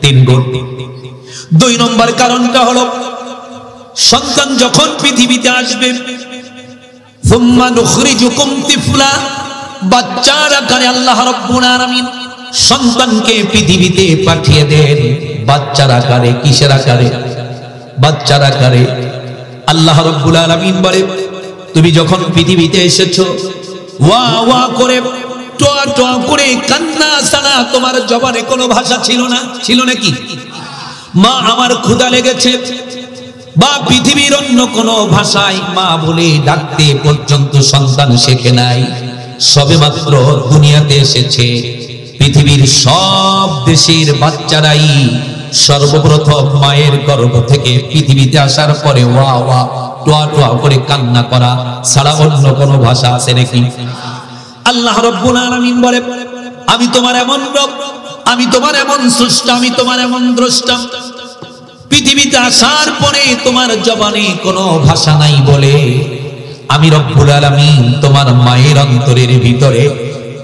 3 গুণ। 2 নম্বর কারণটা হলো, সন্তান যখন পৃথিবীতে আসবে, সুম্মা নুখরিজুকুম তিফলা, বাচ্চার আকারে আল্লাহ রাব্বুল আলামিন সন্তানকে পৃথিবীতে পাঠিয়ে দেন। বাচ্চার আকারে। কিসের আকারে? বাচ্চার আকারে। আল্লাহ রাব্বুল আলামিন বলে, তুমি যখন পৃথিবীতে এসেছো, ওয়া ওয়া করে টোয়া টোয়া করে কান্না ছাড়া তোমার জবানে কোনো ভাষা ছিল না। ছিল নাকি? মা আমার ক্ষুধা লেগেছে, বা পৃথিবীর অন্য কোনো ভাষায় মা বলে ডাকতে পর্যন্ত সন্তান শেখে নাই। সবেমাত্র দুনিয়াতে এসেছে। পৃথিবীর সব দেশের বাচ্চারাই সর্বপ্রথম মায়ের গর্ভ থেকে পৃথিবীতে আসার পরে ওয়া ওয়া টোয়া টোয়া করে কান্না করা ছাড়া অন্য কোনো ভাষা আছে নাকি? আল্লাহ রাব্বুল আলামিন বলে, আমি তোমার এমন রব, আমি তোমার এমন স্রষ্টা, আমি তোমার এমন দ্রষ্টা। পৃথিবীতে আসার পরে তোমার জবানে কোনো ভাষা নাই বলে আমি রব্বুল আলামিন তোমার মায়ের অন্তরের ভিতরে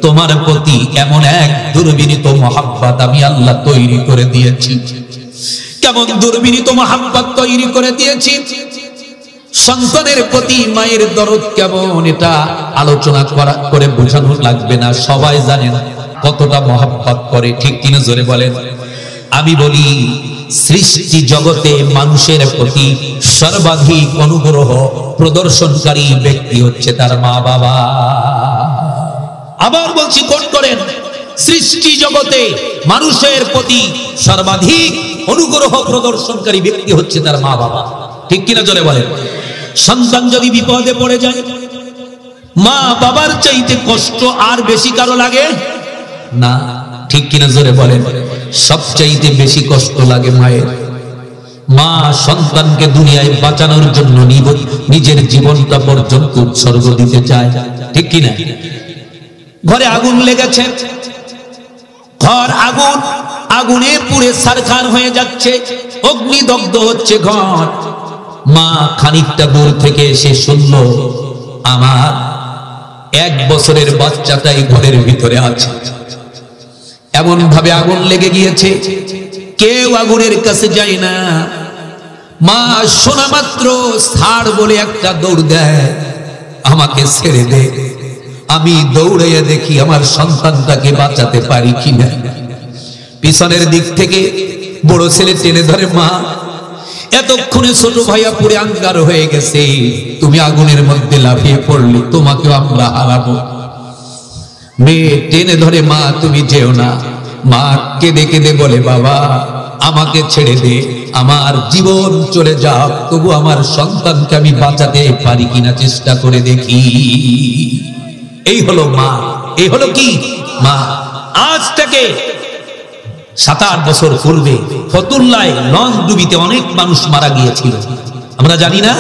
তোমার প্রতি এমন এক দুর্বিনীত মহাব্বত আমি আল্লাহ তৈরি করে দিয়েছি। কেমন দুর্বিনীত মহাব্বত তৈরি করে দিয়েছি! সন্তানের প্রতি মায়ের দরদ কেমন, এটা আলোচনা করে বোঝানো লাগবে না, সবাই জানেন কতটা মহাব্বত করে। ঠিক কিনা জোরে বলেন। আমি বলি, সৃষ্টি জগতে মানুষের প্রতি সর্বাধিক অনুগ্রহ প্রদর্শনকারী ব্যক্তি হচ্ছে তার মা বাবা। আবার বলছি, কোন করেন? সৃষ্টি জগতে মানুষের প্রতি সর্বাধিক অনুগ্রহ প্রদর্শনকারী ব্যক্তি হচ্ছে তার মা বাবা। ঠিক কিনা জোরে বলেন। সন্তান যদি বিপদে পড়ে যায়, মা বাবার চাইতে কষ্ট আর বেশি কারো লাগে না। ঠিক কিনা জোরে বলেন। সবচাইতে বেশি কষ্ট লাগে মায়ের। মা সন্তানকে দুনিয়ায় বাঁচানোর জন্য নিজের জীবনটা পর্যন্ত উৎসর্গ দিতে চায়। ঠিক কিনা? ঘরে আগুন লেগেছে, ঘর আগুন, আগুনে পুড়ে ছারখার হয়ে যাচ্ছে, অগ্নিদগ্ধ হচ্ছে ঘর। মা খানিকটা দূর থেকে এসে শুনল, আমার 1 বছরের বাচ্চাটাই ঘরের ভিতরে আছে। এমন ভাবে আগুন লেগে গিয়েছে, কেউ আগুনের কাছে যায় না। মা শোনা মাত্র ছাড় বলে একটা দৌড় দেয়, আমাকে ছেড়ে দে, আমি দৌড়াইয়া দেখি আমার সন্তানটাকে বাঁচাতে পারি কিনা। পিছনের দিক থেকে বড় ছেলে টেনে ধরে, মা এতক্ষণে ছোট ভাইয়া পুরে আঙ্গার হয়ে গেছে, তুমি আগুনের মধ্যে লাফিয়ে পড়লে, তোমাকেও আমরা হারাবো। মেয়ে টেনে ধরে, মা তুমি যেও না। মা কেঁদে কেঁদে বলে, বাবা আমাকে ছেড়ে দে, আমার জীবন চলে যাক, তবু আমার সন্তানকে আমি বাঁচাতে পারি কিনা চেষ্টা করে দেখি। এই হলো মা। এই হলো কি? মা। আজ থেকে 7-8 বছর পূর্বে ফতুল্লায় লঞ্চ ডুবিতে অনেক মানুষ মারা গিয়েছিল, আমরা জানি না?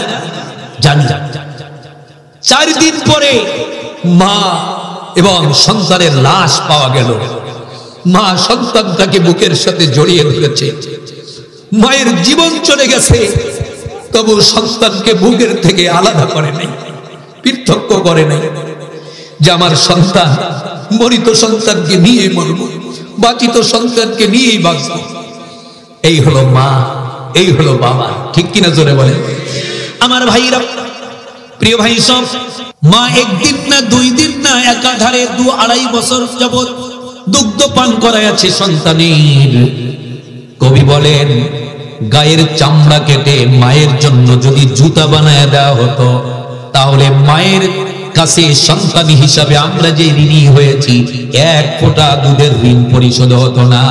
জানি। 4 দিন পরে মা এবং সন্তানের লাশ পাওয়া গেল। মা সন্তানটাকে বুকের সাথে জড়িয়ে ধরেছে। মায়ের জীবন চলে গেছে, তবু সন্তানকে বুকের থেকে আলাদা করে নাই, পৃথক করে নাই, যে আমার সন্তান, মরিত সন্তানকে নিয়ে মরব, বাঁচিত সন্তানকে নিয়েই বাঁচব। এই হলো মা, এই হলো বাবা। ঠিক কিনা জোরে বলে। আমার ভাইরা, প্রিয় ভাই সব, মা 1 দিন না 2 দিন না, একাধারে 2-2.5 বছর যাবত দুগ্ধ পান করাইয়াছে সন্তানের। কবি বলেন, গায়ের চামড়া কেটে মায়ের জন্য যদি জুতা বানায় দেওয়া হতো, তাহলে মায়ের কাছে সন্তান হিসাবে আমরা যে ঋণী হয়েছি, 1 ফোঁটা দুধের ঋণ পরিশোধ হতো না।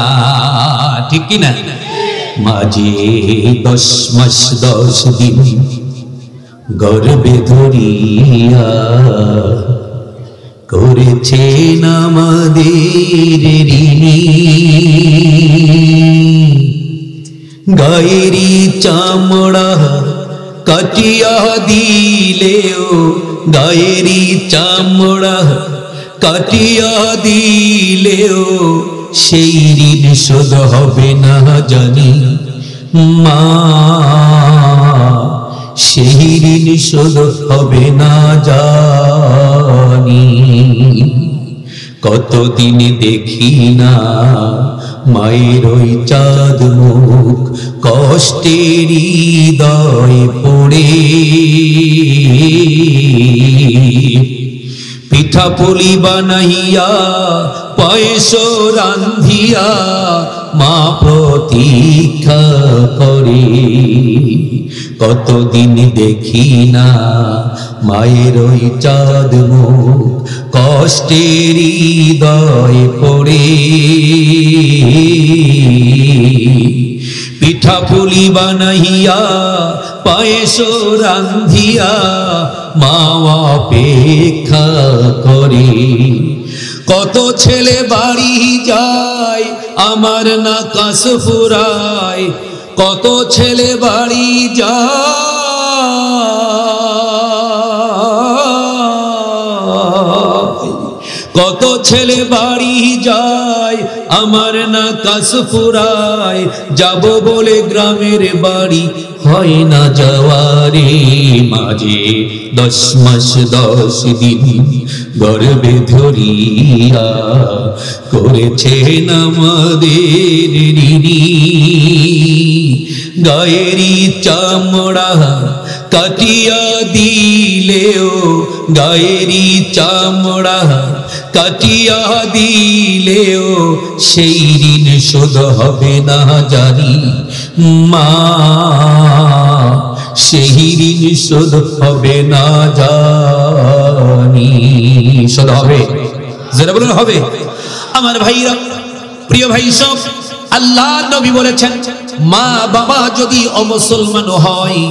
ঠিক কিনা? মাঝে 10 মাস 10 দিন গর্বে ধরিয়া করেছেন আমাদের ঋণী। গায়েরি চামড়া কাটিয়া দিলেও, গায়েরি চামড়া কাটিয়া দিলেও সেই ঋণ শোধ হবে না জানি মা, সেই ঋণ শোধ হবে না জানি। কতদিন দেখি না মায়ের ওই চাঁদ মুখ, কষ্টের হৃদয় পড়ে। পিঠা পুলি বানাইয়া পায়েস রান্ধিয়া মা প্রতীক্ষা করে। কতদিন দেখি না মায়ের ওই চাঁদ মুখ, কষ্টের হৃদয় পড়ে। পিঠা পুলি বানাইয়া পায়েস রান্ধিয়া মা অপেক্ষা করে। কত ছেলে বাড়ি যায় আমার নাকাশ ফুরায়, কত ছেলে বাড়ি যায়, কত ছেলে বাড়ি যায় আমার নাকাশ ফুরায়। যাব বলে গ্রামের বাড়ি হয় না যাওয়ারে, মাঝে 10 মাস 10 দিন গর্বে ধরিয়া করেছেন আমাদের ঋণী। গায়েরি চামড়া কাটিয়া দিলেও, গায়েরি চামড়া কাটিয়া দিলেও সেই ঋণ শোধ হবে না জানি মা, সেই ঋণ শোধ হবে না জানি। শোধ হবে, যারা বলেন হবে। আমার ভাইরা, প্রিয় ভাই সব, আল্লাহ নবী বলেছেন মা বাবা যদি অমুসলমান হয়,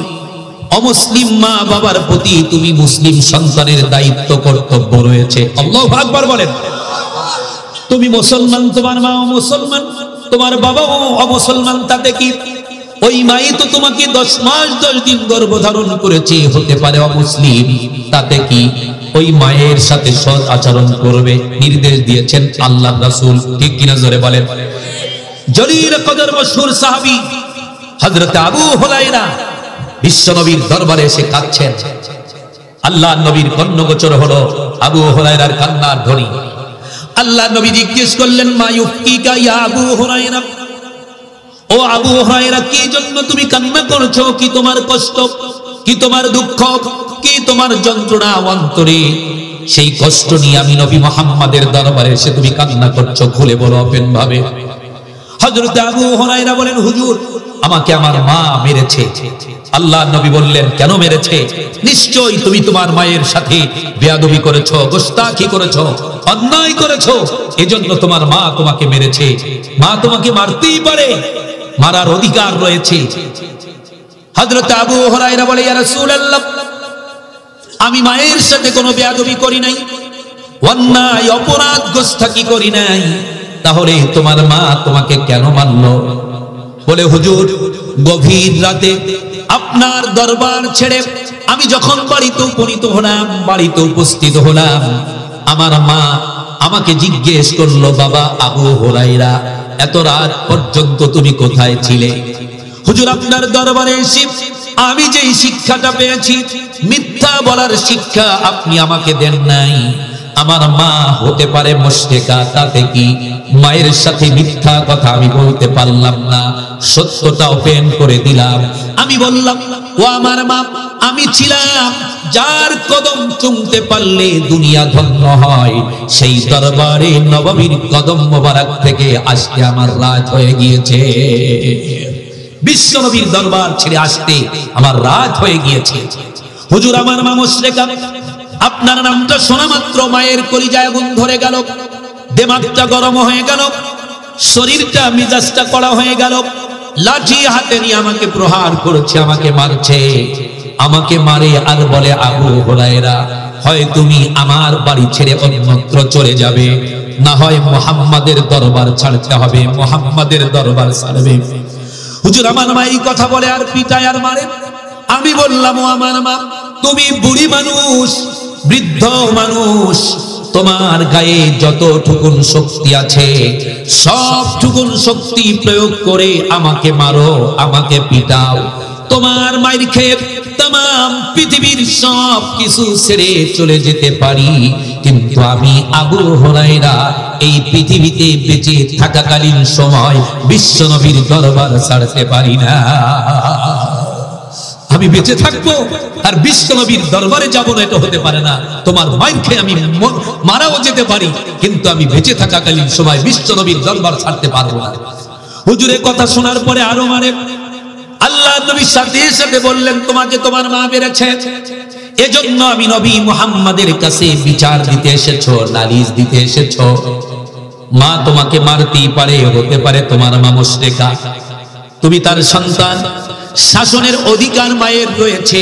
অমুসলিম মা বাবার প্রতি তুমি মুসলিম সন্তানের দায়িত্ব কর্তব্য রয়েছে। আল্লাহু আকবার বলেন। তুমি মুসলমান, তোমার মা মুসলমান, তোমার বাবাও অমুসলমান, তাতে কি? ওই মাই তো তোমাকে 10 মাস 10 দিন গর্ভধারণ করেছে, হতে পারে অমুসলিম, তাতে কি? ওই মায়ের সাথে সৎ আচরণ করবে, নির্দেশ দিয়েছেন আল্লাহর রাসূল। ঠিক কিনা জোরে বলেন। জলিল কদর মশহুর সাহাবী হযরত আবু হুরায়রা বিশ্ব নবীর দরবারে এসে কাঁদছেন। আল্লাহ নবীর কর্ণগোচর হলো আবু হুরায়রার কান্নার ধ্বনি। আল্লাহ নবী জিজ্ঞেস করলেন মা ইউফকিকা ইয়া আবু হুরায়রা, ও আবু হুরায়রা কি জন্য তুমি কান্না করছো? কি তোমার কষ্ট, কি তোমার দুঃখ, কি তোমার যন্ত্রণা অন্তরে? সেই কষ্ট নিয়ে আমি নবী মুহাম্মাদের দরবারে এসে তুমি কান্না করছো, খুলে বলো ওপেন ভাবে। হযরত আবু হুরায়রা বলেন হুজুর আমাকে আমার মা মেরেছে। আল্লাহ নবী বললেন কেন মেরেছে? নিশ্চয়ই তুমি তোমার মায়ের সাথে বেয়াদবি করেছো, গোস্তাখি করেছো, অন্যায় করেছো, এজন্য তোমার মা তোমাকে মেরেছে। মা তোমাকে মারতেই পারে, মারার অধিকার রয়েছে। হযরত আবু হুরায়রা বলে ইয়া রাসূলুল্লাহ আমি মায়ের সাথে কোনো বেয়াদবি করি নাই, অন্যায় অপরাধ গোস্তাখি করি নাই, তাহলে তোমার মা তোমাকে কেন মারলো? বলে হুজুর গভীর রাতে আপনার দরবার ছেড়ে আমি যখন বাড়িতে উপনীত হলাম, বাড়িতে উপস্থিত হলাম, আমার মা আমাকে জিজ্ঞেস করলো বাবা আবু হুরায়রা এত রাত পর্যন্ত তুমি কোথায় ছিলে? হুজুর আপনার দরবারে এসে আমি যেই শিক্ষাটা পেয়েছি, মিথ্যা বলার শিক্ষা আপনি আমাকে দেন নাই। আমার মা হতে পারে মুশরিকা, তাতে কি? মায়ের সাথে মিথ্যা কথা আমি বলতে পারলাম না, সত্যটা ওপেন করে দিলাম। আমি বললাম ও আমার মা, আমি ছিলাম যার কদম চুমতে পারলে দুনিয়া ধন্য হয়, সেই দরবারে নববীর কদম মোবারক থেকে আসতে আমার রাত হয়ে গিয়েছে। বিশ্ব নবীর দরবার ছেড়ে আসতে আমার রাত হয়ে গিয়েছে। হুজুর আমার মা মুশরিকা, আপনার নামটা শোনা মাত্র মায়ের কলিজায় আগুন ধরে গেল, দেমাগটা গরম হয়ে গেল, শরীরটা মিজাজটা কড়া হয়ে গেল। লাঠি হাতে নিয়ে আমাকে প্রহার করেছে, আমাকে মারছে। আমাকে মারে আর বলে, আবু হুরায়রা, হয় তুমি আমার বাড়ি ছেড়ে অন্যত্র চলে যাবে, না হয় মুহাম্মাদের দরবার ছাড়তে হবে, মুহাম্মাদের দরবার ছাড়বে। হুজুর আমার মা এই কথা বলে আর পিটায় আর মারে। আমি বললাম, ও আমার মা, তুমি বুড়ি মানুষ, বৃদ্ধ মানুষ, তোমার গায়ে যতটুকুন শক্তি আছে সবটুকুন শক্তি প্রয়োগ করে আমাকে মারো, আমাকে পিটাও। তোমার মায়ের খেয়ে तमाम পৃথিবীর সব কিছু ছেড়ে চলে যেতে পারি, কিন্তু আমি আবু হুরায়রা এই পৃথিবীতে বেঁচে থাকাকালীন সময় বিশ্বনবীর দরবার ছাড়তে পারি না। আমি বেঁচে থাকবো আর বিশ্বনবীর দরবারে যাব না, এটা হতে পারে না। তোমার মায়ের খেয়ে আমি মারাও যেতে পারি, কিন্তু আমি বেঁচে থাকাকালীন সময় বিশ্বনবীর দরবার ছাড়তে পারবো না। হুজুরের কথা শোনার পরে আরো মারে। আল্লাহ নবী সাথে সাথে বললেন, তোমাকে তোমার মা মেরেছে, এজন্য আমি নবী মুহাম্মাদের কাছে বিচার দিতে এসেছো, নালিশ দিতে এসেছো। মা তোমাকে মারতেই পারে, হতে পারে তোমার মা মুশরিকা, তুমি তার সন্তান, শাসনের অধিকার মায়ের রয়েছে,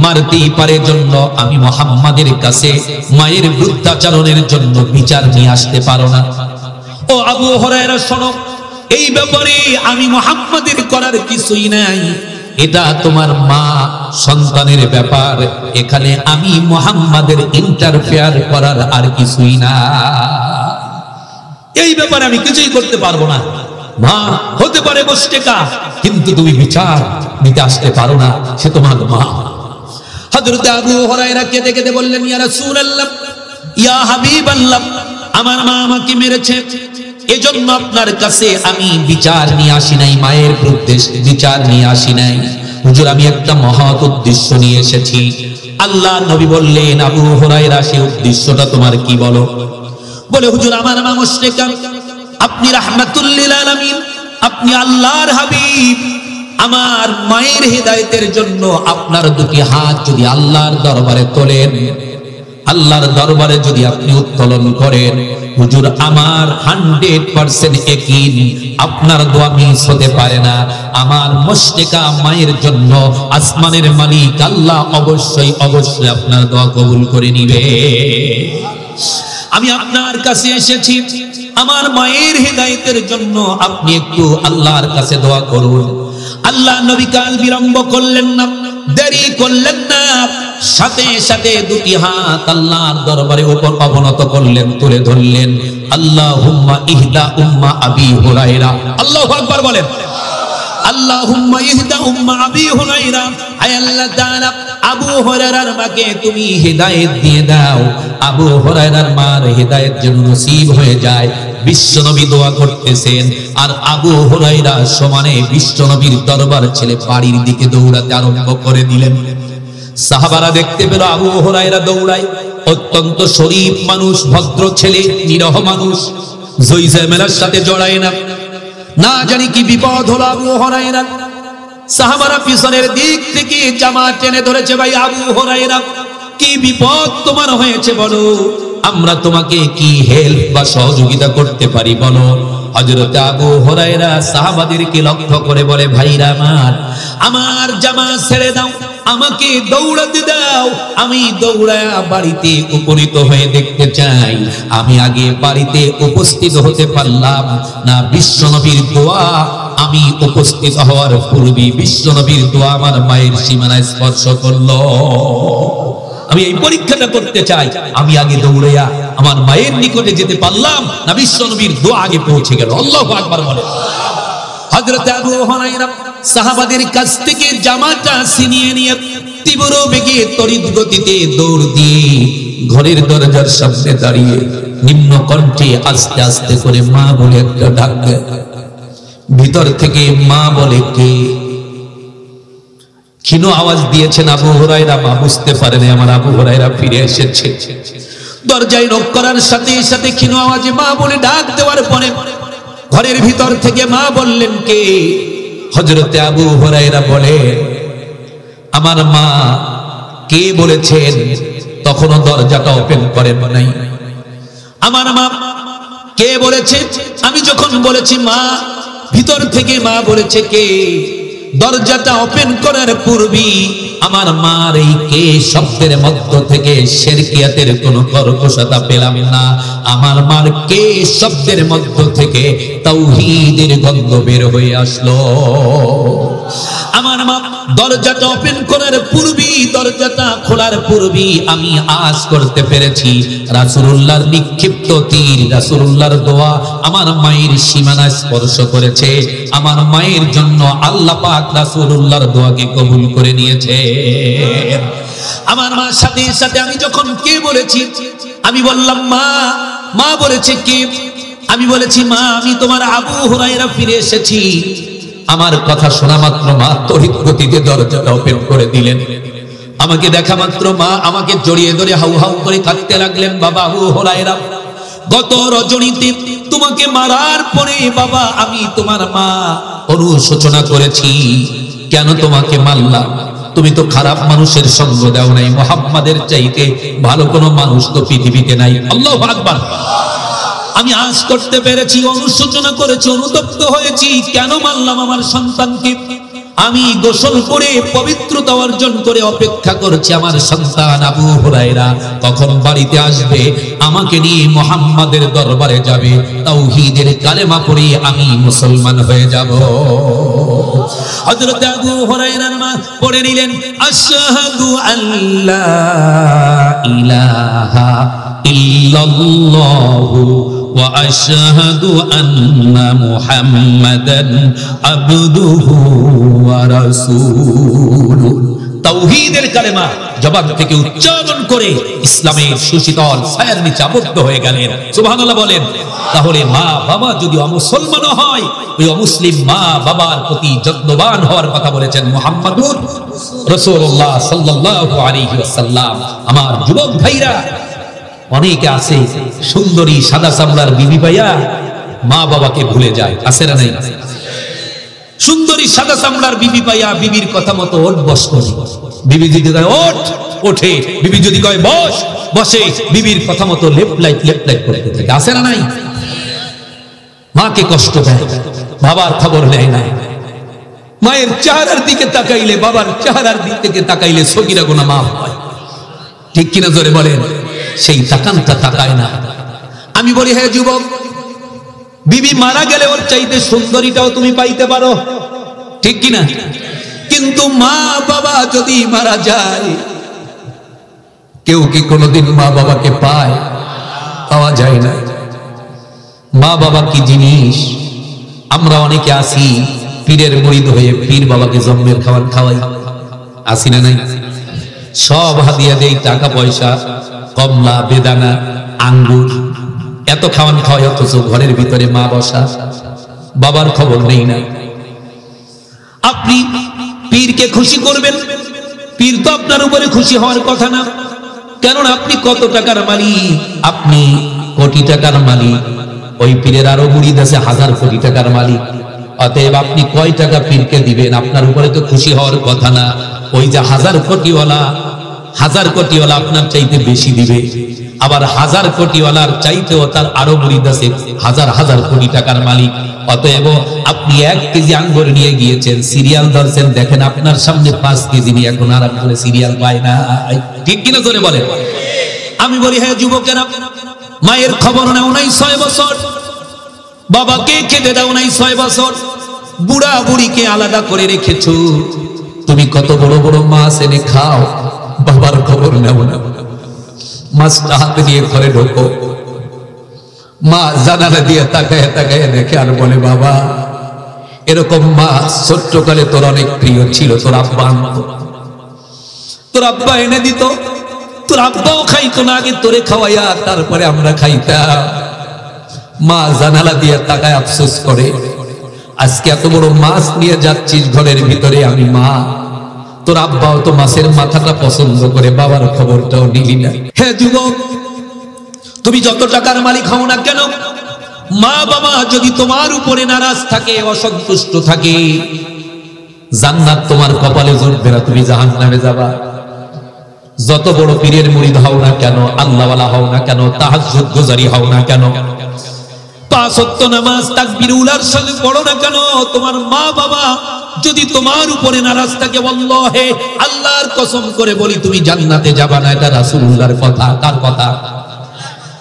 মারতেই পারে। জন্য আমি মুহাম্মাদের কাছে মায়ের বৃদ্ধাচারণের জন্য বিচার নিয়ে আসতে পারো না। ও আবু হুরায়রা শোনো, এই ব্যাপারে আমি মুহাম্মাদের করার কিছুই নাই, এটা তোমার মা সন্তানের ব্যাপার, এখানে আমি মুহাম্মাদের ইন্টারফেয়ার করার আর কিছুই না, এই ব্যাপারে আমি কিছুই করতে পারবো না। মা হতে পারে মুশরিকা, কিন্তু তুমি বিচার নিতে আসতে পারো না, সে তোমার মা। হযরত আবু হুরায়রা কেঁদে কেঁদে বললেন, ইয়া রাসূলুল্লাহ, ইয়া হাবিবাল্লাহ, আমার মা আমাকে মেরেছে, এজন্য আপনার কাছে আমি বিচার নিয়ে আসি নাই, মায়ের বিরুদ্ধে বিচার নিয়ে আসি নাই। হুজুর, আমি একটা মহৎ উদ্দেশ্য নিয়ে এসেছি। আল্লাহ নবী বললেন, আবু হুরায়রা, সেই উদ্দেশ্যটা তোমার কি বলো? বলে, হুজুর আমার মা মুশরিকা, আপনি রাহমাতুল লিল আলামিন, আপনি আল্লাহর হাবিব, আমার মায়ের হেদায়েতের জন্য আপনার দুটি হাত যদি আল্লাহর দরবারে তোলেন, আল্লাহর দরবারে যদি আপনি উত্তোলন করেন, হুজুর আমার 100% ইয়াকিন আপনার দোয়া মিস হতে পারে না। আমার মুশরিকা মায়ের জন্য আসমানের মালিক আল্লাহ অবশ্যই অবশ্যই আপনার দোয়া কবুল করে নিবে। আমি আপনার কাছে এসেছি আমার মায়ের হেদায়েতের জন্য, আপনি একটু আল্লাহর কাছে দোয়া করুন। আল্লাহ নবী কাল বিলম্ব করলেন না, দেরি করলেন না, সাথে সাথে দুটি হাত আল্লাহর দরবারে উপর অবনত করলেন, তুলে ধরলেন। আল্লাহুম্মা ইহদা উম্মা আবি হুরায়রা, আল্লাহু আকবার বলেন। আল্লাহুম্মা ইহদা উম্মা আবি হুরায়রা, আয় আল্লাহ তাআলা আবু হুরায়রার মাকে তুমি হেদায়েত দিয়ে দাও, আবু হুরায়রার মার হেদায়েত যেন নসিব হয়ে যায়। বিশ্বনবী দোয়া করতেছেন আর আবু হুরায়রা সমানে বিশ্বনবীর দরবার ছেড়ে বাড়ির দিকে দৌড়াতে আরম্ভ করে দিলেন। সাহাবারা দেখতে পেল আবু হুরায়রা দৌড়ায়, অত্যন্ত শরীফ মানুষ, ভদ্র ছেলে, নিরহ মানুষ, জয় জয়মেলার সাথে জড়ায় না। না জানি কি বিপদ হলো আবু হুরায়রা। সাহাবারা পিছনের দিক থেকে জামা টেনে ধরেছে, ভাই আবু হুরায়রা, কি বিপদ তোমার হয়েছে বলো, আমরা তোমাকে কি হেল্প বা সহযোগিতা করতে পারি বলো। হযরত আবু হুরায়রা সাহাবাদেরকে লক্ষ্য করে বলে, ভাইরা আমার জামা ছেড়ে দাও, আমাকে দৌড়াতে দাও, আমি দৌড়ায়া বাড়িতে উপনীত হয়ে দেখতে চাই আমি আগে বাড়িতে উপস্থিত হতে পারলাম না বিশ্বনবীর দোয়া আমি উপস্থিত হওয়ার পূর্বে বিশ্বনবীর দোয়া আমার মায়ের সীমানায় স্পর্শ করলো। আমি এই পরীক্ষাটা করতে চাই, আমি আগে দৌড়াইয়া আমার মায়ের নিকটে যেতে পারলাম না বিশ্বনবীর দোয়া আগে পৌঁছে গেল। আল্লাহু আকবার বলে। হযরত আবু হুরায়রা সাহাবাদের কাছ থেকে জামাটা ছিনিয়ে নিয়ে তীব্র বেগে তড়িৎ গতিতে দৌড় দিয়ে ঘরের দরজার সামনে দাঁড়িয়ে নিম্ন কণ্ঠে আস্তে আস্তে করে মা বলে একটা ডাক দেয়। ভিতর থেকে মা বলে, কে? ক্ষীণ আওয়াজ দিয়েছেন আবু হুরায়রা। মা বুঝতে পারেনি আমার আবু হুরায়রা ফিরে এসেছে। দরজায় নক করার সাথে সাথে ক্ষীণ আওয়াজে মা বলে ডাক দেওয়ার পরে ঘরের ভিতর থেকে মা বললেন, কে? হযরতে আবু হুরায়রা বলে, আমার মা। কে বলেছেন? তখনও দরজাটা ওপেন করেন নাই। আমার মা। কে বলেছে? আমি যখন বলেছি মা, ভিতর থেকে মা বলেছে, কে? দরজাটা ওপেন করার পূর্বেই আমার মার এই কে শব্দের মধ্য থেকে শিরকিয়াতের কোনো কর্কশতা পেলাম না। আমার মার কে শব্দের মধ্য থেকে তাওহীদের গন্ধ বের হয়ে আসলো। আমার মা দরজাটা ওপেন করার পূর্বেই, দরজাটা খোলার পূর্বেই আমি আজ করতে পেরেছি রাসূলুল্লাহর নিক্ষিপ্ত তীর, রাসূলুল্লাহর দোয়া আমার মায়ের সীমানা স্পর্শ করেছে। আমার মায়ের জন্য আল্লাহ পাক রাসূলুল্লাহর দোয়াকে কবুল করে নিয়েছে। আমার মার সাথে সাথে আমি যখন কে বলেছি, আমি বললাম মা। মা বলেছে কে? আমি বলেছি মা আমি তোমার আবু হুরায়রা ফিরে এসেছি। আমার কথা শোনা মাত্র মা তড়িৎ গতিতে দরজাটা ওপেন করে দিলেন। আমাকে দেখা মাত্র মা আমাকে জড়িয়ে ধরে হাউ হাউ করে কাঁদতে লাগলেন, বাবা আবু হুরায়রা, গত রজনীতে তোমাকে মারার পরে বাবা আমি তোমার মা অনুশোচনা করেছি, কেন তোমাকে মারলাম? তুমি তো খারাপ মানুষের সঙ্গ দাও নাই, মুহাম্মাদের চাইতে ভালো কোনো মানুষ তো পৃথিবীতে নাই। আল্লাহু আকবার। আমি আজ করতে পেরেছি, অনুশোচনা করেছি, অনুতপ্ত হয়েছি, কেন মারলাম আমার সন্তানকে? আমি গোসল করে পবিত্রতা অর্জন করে অপেক্ষা করছি আমার সন্তান আবু হুরায়রা কখন বাড়িতে আসবে, আমাকে নিয়ে মুহাম্মাদের দরবারে যাবে, তাওহীদের কালেমা পড়ে আমি মুসলমান হয়ে যাব। হযরত আবু হুরায়রার মা পড়ে নিলেন আশহাদু আল্লা ইলাহা ইল্লাল্লাহু ওয়া আশহাদু আন্না মুহাম্মাদান আবদুহু ওয়া রাসূলুহু। তাওহীদের কালেমা জবান থেকে উচ্চারণ করে ইসলামের সুশীতল ছায়ার নিচে আবদ্ধ হয়ে গেলেন। সুবহানাল্লাহ বলেন। তাহলে মা বাবা যদি অমুসলমান হয়, ওই অমুসলিম মা বাবার প্রতি যত্নবান হওয়ার কথা বলেছেন মুহাম্মাদুর রাসূলুল্লাহ সাল্লাল্লাহু আলাইহি ওয়াসাল্লাম। আমার যুবক ভাইরা, অনেকে আছে সুন্দরী সাদা চামড়ার বিবি পাইয়া মা বাবাকে ভুলে যায়, আছে না নাই? সুন্দরী সাদা চামড়ার বিবি পাইয়া বিবির কথা মতো ওঠ বস করে, বিবি যদি কয় ওঠ ওঠে, বিবি যদি কয় বস বসে, বিবির কথা মতো লেফট লাইট করতে থাকে, আছে না নাই? মাকে কষ্ট দেয়, বাবার খবর নেয় না। মায়ের চেহারার দিকে তাকাইলে, বাবার চেহারার দিক থেকে তাকাইলে সগীরা গুনাহ মাফ হয়, ঠিক কিনা জোরে বলেন? সেই তাকানটা তাকায় না। আমি বলি হ্যাঁ যুবক, বিবি মারা গেলে ওর চাইতে সুন্দরীটাও তুমি পাইতে পারো, ঠিক কিনা? কিন্তু মা বাবা যদি মারা যায়, কেউ কি কোনোদিন মা বাবাকে পায়? পাওয়া যায় না। মা বাবা কি জিনিস? আমরা অনেকে আসি পীরের মুরিদ হয়ে পীর বাবাকে জন্মের খাবার খাওয়াই, আসি না নাই? সব হাদিয়া দেই, টাকা পয়সা, কমলা, বেদানা, আঙ্গুর, এত খাওয়ান খাওয়াই, অথচ ঘরের ভিতরে মা বসা, বাবার খবর নেই না। আপনি পীরকে খুশি করবেন, পীর তো আপনার উপরে খুশি হওয়ার কথা না, কেননা আপনি কত টাকার মালিক, আপনি কোটি টাকার মালিক, ওই পীরের আরো মুরিদ আছে হাজার কোটি টাকার মালিক। অতএব আপনি কয় টাকা পীরকে দিবেন, আপনার উপরে তো খুশি হওয়ার কথা না। ওই যে হাজার কোটিওয়ালা আপনার চাইতে বেশি দিবে, আবার হাজার কোটিওয়ালার চাইতেও তার আরো মুরিদ আছে হাজার হাজার কোটি টাকার মালিক। অতএব আপনি 1 কেজি আঙ্গুর নিয়ে গিয়েছেন, সিরিয়াল ধরছেন, দেখেন আপনার সামনে 5 কেজি নিয়ে এখন আর করে সিরিয়াল পায় না, ঠিক কিনা জোরে বলে? আমি বলি হ্যাঁ যুবকেরা, মায়ের খবর নাও নাই 6 বছর, বাবাকে খেতে দাও নাই 6 বছর, বুড়া বুড়িকে আলাদা করে রেখেছো, তুমি কত বড় বড় মাছ এনে খাও, বাবার খবর নেও না। মাছটা হাতে নিয়ে ঘরে ঢোকো, মা জানালা দিয়ে তাকায় তাকায় দেখে আর বলে বাবা, এরকম মাছ ছোট্টকালে তোর অনেক প্রিয় ছিল, তোর আব্বা আনতো, তোর আব্বা এনে দিত, তোর আব্বাও খাইতো না, আগে তোরে খাওয়াইয়া তারপরে আমরা খাইতাম। মা জানালা দিয়ে তাকায় আফসোস করে, আজকে এত বড় মাছ নিয়ে যাচ্ছিস ঘরের ভিতরে, আমি মা, তোর আব্বাও তো মাছের মাথাটা পছন্দ করে, বাবার খবরটাও নিলি না। হ্যাঁ যুবক, তুমি যত টাকার মালিক হও না কেন, মা বাবা যদি তোমার উপরে নারাজ থাকে, অসন্তুষ্ট থাকে, জান্নাত তোমার কপালে জুটবে না, তুমি জাহান্নামে যাবা। যত বড় পীরের মুরিদ হও না কেন, আল্লাহওয়ালা হও না কেন, তাহাজ্জুদ গুজারি হও না কেন, পাঁচ ওয়াক্ত নামাজ তাকবীরুলার সাথে পড়ো না কেন, তোমার মা বাবা যদি তোমার উপরে নারাজ থাকে, ওয়াল্লাহি আল্লাহর কসম করে বলি তুমি জান্নাতে যাবা না। এটা রাসূলুল্লাহর কথা। কার কথা?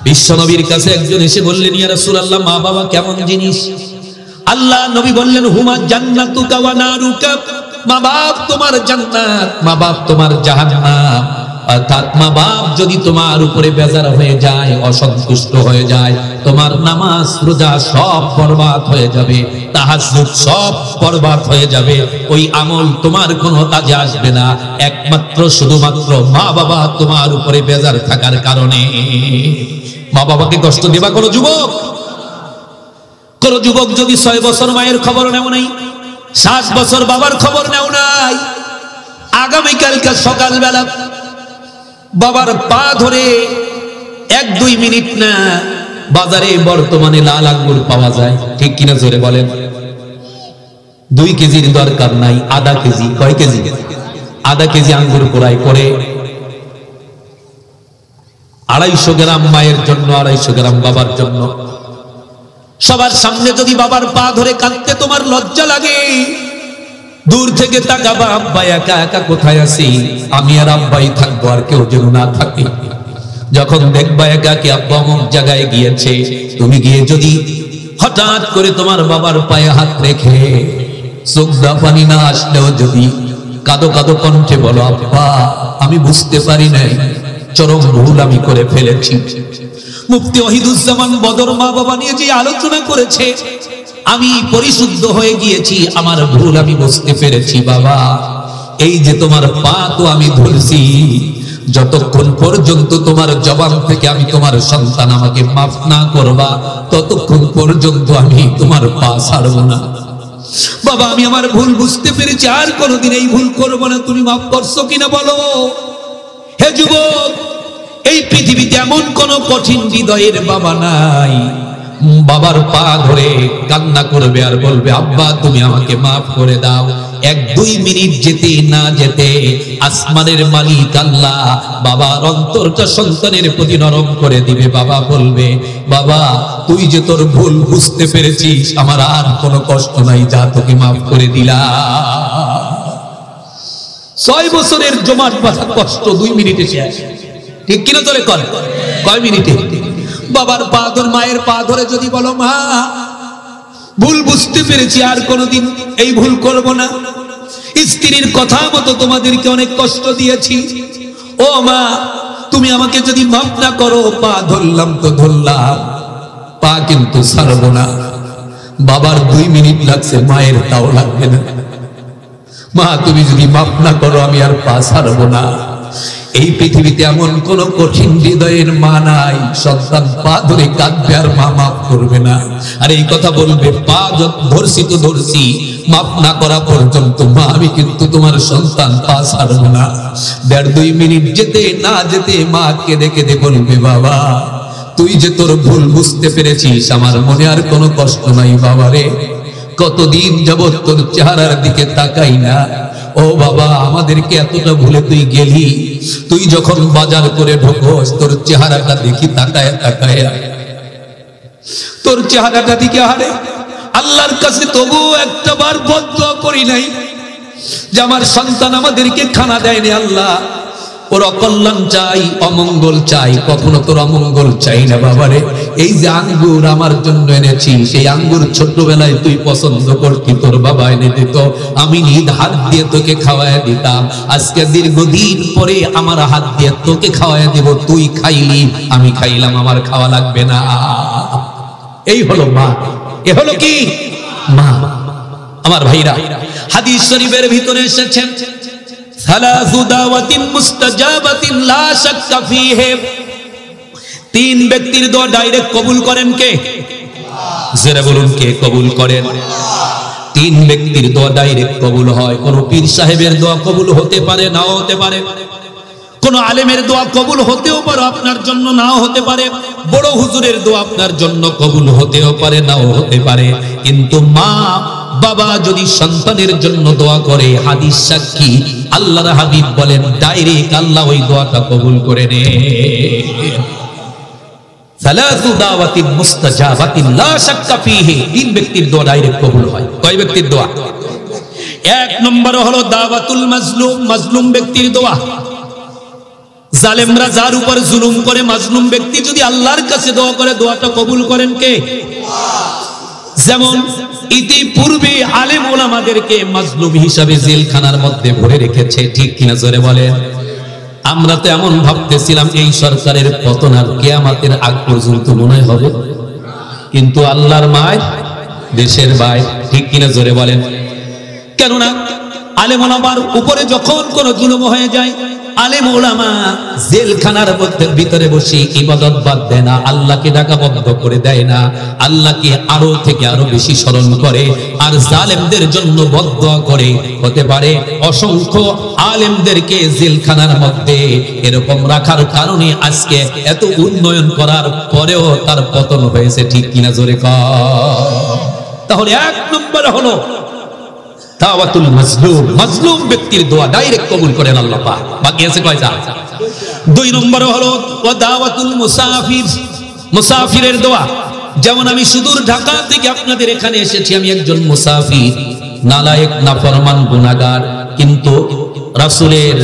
বিশ্ব নবীর কাছে একজন এসে বললেন, ইয়া রাসূলুল্লাহ, মা বাবা কেমন জিনিস? আল্লাহ নবী বললেন, হুমা জান্নাতুকা ওয়া নারুকা, মা বাপ তোমার জান্নাত, মা বাপ তোমার জাহান্নাম। অর্থাৎ মা বাপ যদি তোমার উপরে বেজার হয়ে যায়, অসন্তুষ্ট হয়ে যায়, তোমার নামাজ রোজা সব বরবাদ হয়ে যাবে, তাহাজ্জুদ সব বরবাদ হয়ে যাবে, ওই আমল তোমার কোনো কাজে আসবে না, একমাত্র শুধুমাত্র মা বাবা তোমার উপরে বেজার থাকার কারণে। মা বাবাকে কষ্ট দেবা কোনো যুবক? কোন যুবক যদি 6 বছর মায়ের খবর নেও নাই, 7 বছর বাবার খবর নেও নাই, আগামীকালকে সকালবেলা বাবার পা ধরে 1-2 মিনিট না, বাজারে বর্তমানে লাল আঙ্গুর পাওয়া যায়, ঠিক কিনা জোরে বলেন? 2 কেজির দরকার নাই, আধা কেজি। কয় কেজি? আধা কেজি আঙ্গুর পোড়াই করে 250 গ্রাম মায়ের জন্য, 250 গ্রাম বাবার জন্য। সবার সামনে যদি বাবার পা ধরে কাঁদতে তোমার লজ্জা লাগে, দূর থেকে তাকাবা, আব্বা একা একা কোথায় আছি, আমি আর আব্বাই থাকবো, আর কেউ যেন না থাকে। যখন দেখবা একা কি আব্বা অমুক জায়গায় গিয়েছে, তুমি গিয়ে যদি হঠাৎ করে তোমার বাবার পায়ে হাত রেখে চোখ পানি না আসলেও যদি কাঁদো কাঁদো কণ্ঠে বলো, আব্বা আমি বুঝতে পারি নাই, চরম ভুল আমি করে ফেলেছি। মুফতি ওয়াহিদুজ্জামান বদর মা বাবা নিয়ে যে আলোচনা করেছে, আমি পরিশুদ্ধ হয়ে গিয়েছি, আমার ভুল আমি বুঝতে পেরেছি। বাবা এই যে তোমার পা তো আমি ধরছি, যতক্ষণ পর্যন্ত তোমার জবান থেকে আমি তোমার সন্তান আমাকে মাফ না করবা, ততক্ষণ পর্যন্ত আমি তোমার পা ছাড়ব না। বাবা আমি আমার ভুল বুঝতে পেরেছি, আর কোনোদিন এই ভুল করব না, তুমি মাফ করছো কিনা বলো। হে যুবক, এই পৃথিবীতে এমন কোন কঠিন হৃদয়ের বাবা নাই, বাবার পা ধরে কান্না করবে আর বলবে, আব্বা তুমি আমাকে মাফ করে দাও। 1-2 মিনিট যেতে না যেতে আসমানের মালিক আল্লাহ বাবার অন্তরটা সন্তানের প্রতি নরম করে দিবে। বাবা বলবে, বাবা তুই যে তোর ভুল বুঝতে পেরেছিস, আমার আর কোনো কষ্ট নাই, যা তোকে মাফ করে দিলাম। 6 বছরের জমাট বাঁধা কষ্ট 2 মিনিটে শেষ, ঠিক কিনা তোরে কর? কয় মিনিটে? বাবার পা ধরে, মায়ের পা ধরে যদি বলো, মা ভুল বুঝতে পেরেছি, আর কোনোদিন এই ভুল করব না, স্ত্রীর কথা মতো তোমাদেরকে অনেক কষ্ট দিয়েছি, ও মা তুমি আমাকে যদি মাফ না করো, পা ধরলাম তো ধরলাম, পা কিন্তু ছাড়বো না। বাবার 2 মিনিট লাগছে, মায়ের তাও লাগবে না। মা তুমি যদি মাফ না করো, আমি আর পা ছাড়বো না। এই পৃথিবীতে এমন কোন কঠিন হৃদয়ের মা নাই, সন্তান পা ধরে কাঁদবে আর মা মাফ করবে না। আর এই কথা বলবে, পা ধরছি তো ধরছি, মাফ না করা পর্যন্ত মা আমি কিন্তু তোমার সন্তান, পা ছাড়বো না। 1.5-2 মিনিট যেতে না যেতে মা কেঁদে কেঁদে বলবে, বাবা তুই যে তোর ভুল বুঝতে পেরেছিস, আমার মনে আর কোনো কষ্ট নাই। বাবা রে, কতদিন যাবত তোর চেহারার দিকে তাকাই না, ও বাবা আমাদেরকে এতটা ভুলে তুই গেলি। তুই যখন বাজার করে ঢোকস, তোর চেহারাটা দেখি তাকায় তাকায়, তোর চেহারাটা দিকে, আরে আল্লাহর কাছে তবু একটা বার বদদুয়া করি নাই যে আমার সন্তান আমাদেরকে খানা দেয়নি, আল্লাহ ওর অকল্যাণ চাই, অমঙ্গল চাই, কখনো তোর অমঙ্গল চাই না। বাবারে এই যে আঙ্গুর আমার জন্য এনেছি, সেই আঙ্গুর ছোটবেলায় তুই পছন্দ করতি, তোর বাবা এনে দিত, আমি নিজ হাত দিয়ে তোকে খাওয়ায় দিতাম। আজকে দীর্ঘদিন পরে আমার হাত দিয়ে তোকে খাওয়ায় দেব, তুই খাইলি, আমি খাইলাম, আমার খাওয়া লাগবে না। এই হলো মা, এ হলো কি মা। আমার ভাইরা, হাদিস শরীফের ভিতরে এসেছেন, সালাসু দাওয়াতিন মুস্তাজাবাতিন লা শাক্কা ফীহি, 3 ব্যক্তির দোয়া ডাইরেক্ট কবুল করেন কে? যারা বলুন কে কবুল করেন? 3 ব্যক্তির দোয়া ডাইরেক্ট কবুল হয়। কোন পীর সাহেবের দোয়া কবুল হতে পারে, নাও হতে পারে, কোন আলেমের দোয়া কবুল হতেও পারে, আপনার জন্য নাও হতে পারে, বড় হুজুরের দোয়া আপনার জন্য কবুল হতেও পারে, নাও হতে পারে। কিন্তু মা বাবা যদি সন্তানের জন্য দোয়া করে, হাদিস সাক্ষী, আল্লাহর হাবিব বলেন ডাইরেক্ট আল্লাহ ওই দোয়াটা কবুল করে নেয়। সালাসু দাওয়াতিন মুস্তাজাবাতিন লা শাক্কা ফীহি, তিন ব্যক্তির দোয়া ডাইরেক্ট কবুল হয়। কয় ব্যক্তির দোয়া? এক নম্বর হলো দাওয়াতুল মাজলুম, মাজলুম ব্যক্তির দোয়া। জালেমরা যার উপর জুলুম করে, মাজলুম ব্যক্তি যদি আল্লাহর কাছে দোয়া করে, দোয়াটা কবুল করেন কে? যেমন ইতিপূর্বে আলেম ওলামাদেরকে মাজলুম হিসাবে জেলখানার মধ্যে ভরে রেখেছে, ঠিক কিনা জোরে বলেন? আমরা তো এমন ভাবতেছিলাম এই সরকারের পতন আর কিয়ামতের আগ পর্যন্ত মনে হবে, কিন্তু আল্লাহর মায় দেশের ভাই, ঠিক কিনা জোরে বলেন? কেননা আলেম ওলামার উপরে যখন কোন জুলুম হয়ে যায়, আলেম ওলামা জেলখানার ভিতরে বসে ইবাদত বাদ দেয় না, আল্লাহকে ডাকা বন্ধ করে দেয় না, আল্লাহকে আরো থেকে আরো বেশি স্মরণ করে, আর জালেমদের জন্য বদদোয়া করে। হতে পারে অসংখ্য আলেমদেরকে জেলখানার মধ্যে এরকম রাখার কারণে আজকে এত উন্নয়ন করার পরেও তার পতন হয়েছে, ঠিক কিনা জোরে কর? তাহলে এক নম্বর হলো দাওয়াতুল মাজলুম, মাজলুম ব্যক্তির দোয়া ডাইরেক্ট কবুল করেন আল্লাহ পাক। বাকি আছে কয়টা? দুই নম্বর হলো দাওয়াতুল মুসাফির, মুসাফিরের দোয়া। যেমন আমি সুদূর ঢাকা থেকে আপনাদের এখানে এসেছি, আমি একজন মুসাফির, নালায়েক, নাফরমান, গুনাহগার, কিন্তু রাসূলের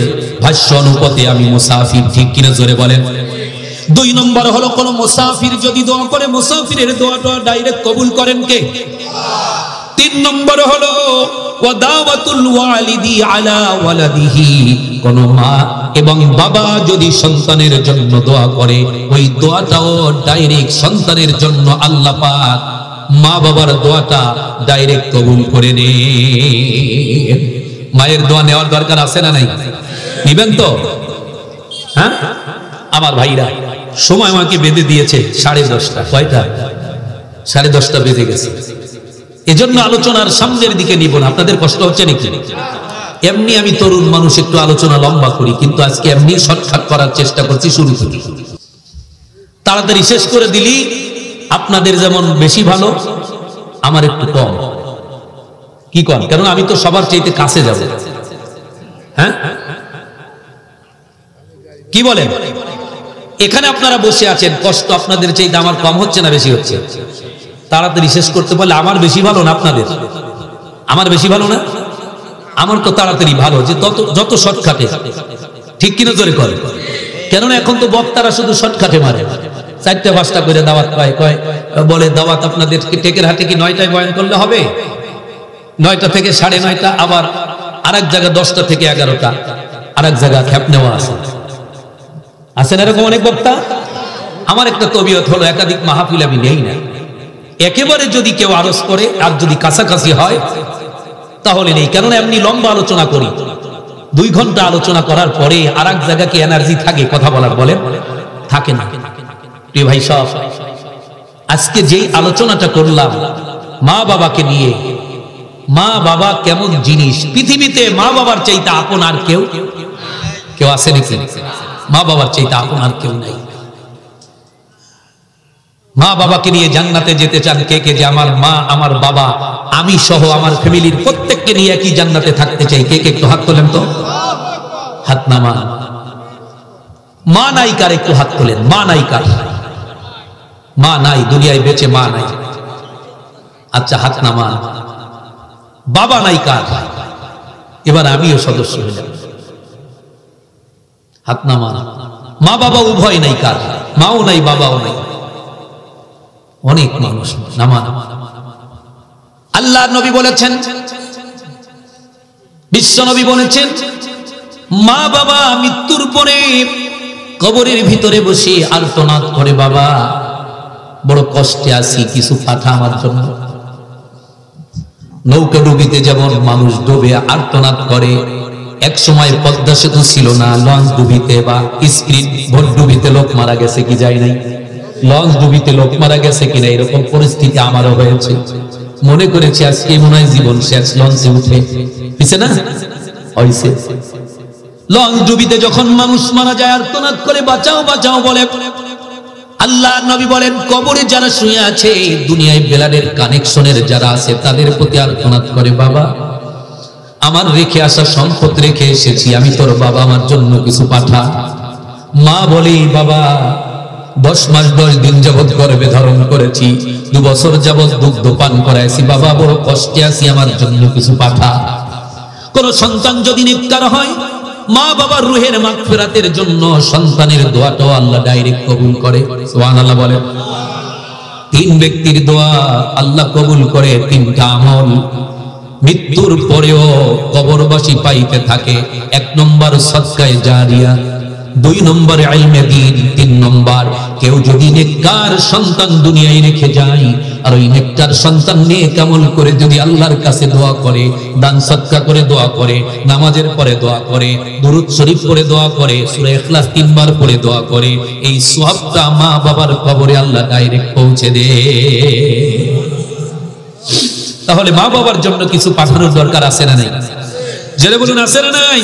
ভাষ্য অনুপাতে আমি মুসাফির, ঠিক কিনা জোরে বলেন? দুই নম্বর হলো কোন মুসাফির যদি দোয়া করে, মুসাফিরের দোয়াটা ডাইরেক্ট কবুল করেন কে? তিন নম্বর হলো ওয়াদাওয়াতুল ওয়ালিদি আলা ওয়ালাদিহি, কোন মা এবং বাবা যদি সন্তানের জন্য দোয়া করে, ওই দোয়াটাও ডাইরেক্ট সন্তানের জন্য আল্লাহ পাক মা বাবার দোয়াটা ডাইরেক্ট কবুল করে নেন। মায়ের দোয়া নেওয়ার দরকার আছে না নাই? নিবেন তো? হ্যাঁ আমার ভাইরা, সময় আমাকে বেঁধে দিয়েছে 10:30। কয়টা? 10:30 বেজে গেছে। এজন্য আলোচনার সামনের দিকে নিব না, আপনাদের কষ্ট হচ্ছে নাকি? এমনি আমি তরুণ মানুষ, একটু আলোচনা লম্বা করি, কিন্তু আজকে এমনি শর্টকাট করার চেষ্টা করছি শুরু থেকে। তাড়াতাড়ি শেষ করে দিলি আপনাদের যেমন বেশি ভালো, আমার একটু কম। কি কম? কারণ আমি তো সবার চাইতে কাছে যাব। হ্যাঁ কি বলেন? এখানে আপনারা বসে আছেন, কষ্ট আপনাদের চাইতে আমার কম হচ্ছে না বেশি হচ্ছে? তাড়াতাড়ি শেষ করতে পারলে আমার বেশি ভালো না আপনাদের? আমার বেশি ভালো না? আমার তো তাড়াতাড়ি ভালো, যে যত শর্টকাটে, ঠিক কিনা জোরে করে? কেননা এখন তো বক্তারা শুধু শর্টকাটে মারে, 4টা-5টা করে দাওয়াত পায়, কয় বলে দাওয়াত আপনাদের টেকের হাটে কি 9টায় বয়ান করলে হবে? 9টা থেকে 9:30, আবার আরেক জায়গা 10টা থেকে 11টা, আরেক জায়গা খ্যাপ নেওয়া আছে। আছেন এরকম অনেক বক্তা? আমার একটা তবিয়ত হলো একাধিক মাহফিল আমি নেই না। একেবারে যদি কেউ আরজ করে আর যদি কাছাকাছি হয় তাহলে নেই, কেননা এমনি লম্বা আলোচনা করি, 2 ঘন্টা আলোচনা করার পরে আর এক জায়গায় কি এনার্জি থাকে কথা বলার? বলে থাকে না। প্রিয় ভাই সব, আজকে যেই আলোচনাটা করলাম মা বাবাকে নিয়ে, মা বাবা কেমন জিনিস, পৃথিবীতে মা বাবার চাইতে আপন আর কেউ আছে নাকি? মা বাবার চাইতে আপন আর কেউ নাই। মা বাবাকে নিয়ে জান্নাতে যেতে চান কে কে? যে আমার মা, আমার বাবা, আমি সহ আমার ফ্যামিলির প্রত্যেককে নিয়ে একই জান্নাতে থাকতে চাই। কে কে একটু হাত তোলেন তো? হাত নামান। মা নাই কার? একটু হাত তোলেন। মা নাই কার? মা নাই, দুনিয়ায় বেঁচে মা নাই। আচ্ছা হাত নামান। বাবা নাই কার? এবার আমিও সদস্য হইলাম। হাত নামান। মা বাবা উভয় নাই কার? মাও নাই বাবাও নাই। অনেক মানুষ নামান। আল্লাহ নবী বলেছেন, বিশ্ব নবী বলেছেন, মা বাবা মৃত্যুর পরে কবরের ভিতরে বসে আর্তনাদ করে, বাবা বড় কষ্টে আছি, কিছু পাঠা আমার জন্য। নৌকা ডুবিতে যেমন মানুষ ডুবে আর্তনাদ করে, এক সময় পদ্মা সেতু ছিল না, লঞ্চ ডুবিতে বা স্পিড বোট ডুবিতে লোক মারা গেছে কি যায় নাই? লঞ্চ ডুবিতে লোক মারা গেছে কিনা এরকম পরিস্থিতি আমারও হয়েছে। মনে করেছি আজকে মনে হয় জীবন শেষ, লঞ্চে উঠে পিছে না হয়েছে। লঞ্চ ডুবিতে যখন মানুষ মারা যায় আর্তনাদ করে বাঁচাও বাঁচাও বলে। আল্লাহ নবী বলেন, কবরে যারা শুয়ে আছে, দুনিয়ায় বেলালের কানেকশনের যারা আছে তাদের প্রতি আর্তনাদ করে, বাবা আমার রেখে আসা সম্পদ রেখে এসেছি, আমি তোর বাবা, আমার জন্য কিছু পাঠা। মা বলি, বাবা 10 মাস 10 দিন যাবৎ গর্ভে ধারণ করেছি, 2 বছর যাবৎ দুগ্ধ পান করাইছি, বাবা বড় কষ্টে আছি, আমার জন্য কিছু পাঠা। কোন সন্তান যদি নেককার হয়, মা বাবার রুহের মাগফিরাতের জন্য সন্তানের দোয়াটাও আল্লাহ ডাইরেক্ট কবুল করে। সুবহানাল্লাহ বলেন। 3 ব্যক্তির দোয়া আল্লাহ কবুল করে, 3টা আমল মৃত্যুর পরেও কবরবাসী পাইতে থাকে। 1 নম্বর সদকায়ে জারিয়া, 2 নম্বর ইলমে দ্বীন, 3 নম্বর কেউ যদি নেককার সন্তান দুনিয়ায় রেখে যায়, আর ওই নেককার সন্তান নেক আমল করে যদি আল্লাহর কাছে দোয়া করে, দান সদকা করে দোয়া করে, নামাজের পরে দোয়া করে, দুরূদ শরীফ পড়ে দোয়া করে, সূরা ইখলাস 3 বার পড়ে দোয়া করে, এই সওয়াবটা মা বাবার কবরে আল্লাহ ডাইরেক্ট পৌঁছে দেয়। তাহলে মা বাবার জন্য কিছু পাঠানোর দরকার আছে না নাই? জেনে বলুন আছে না নাই?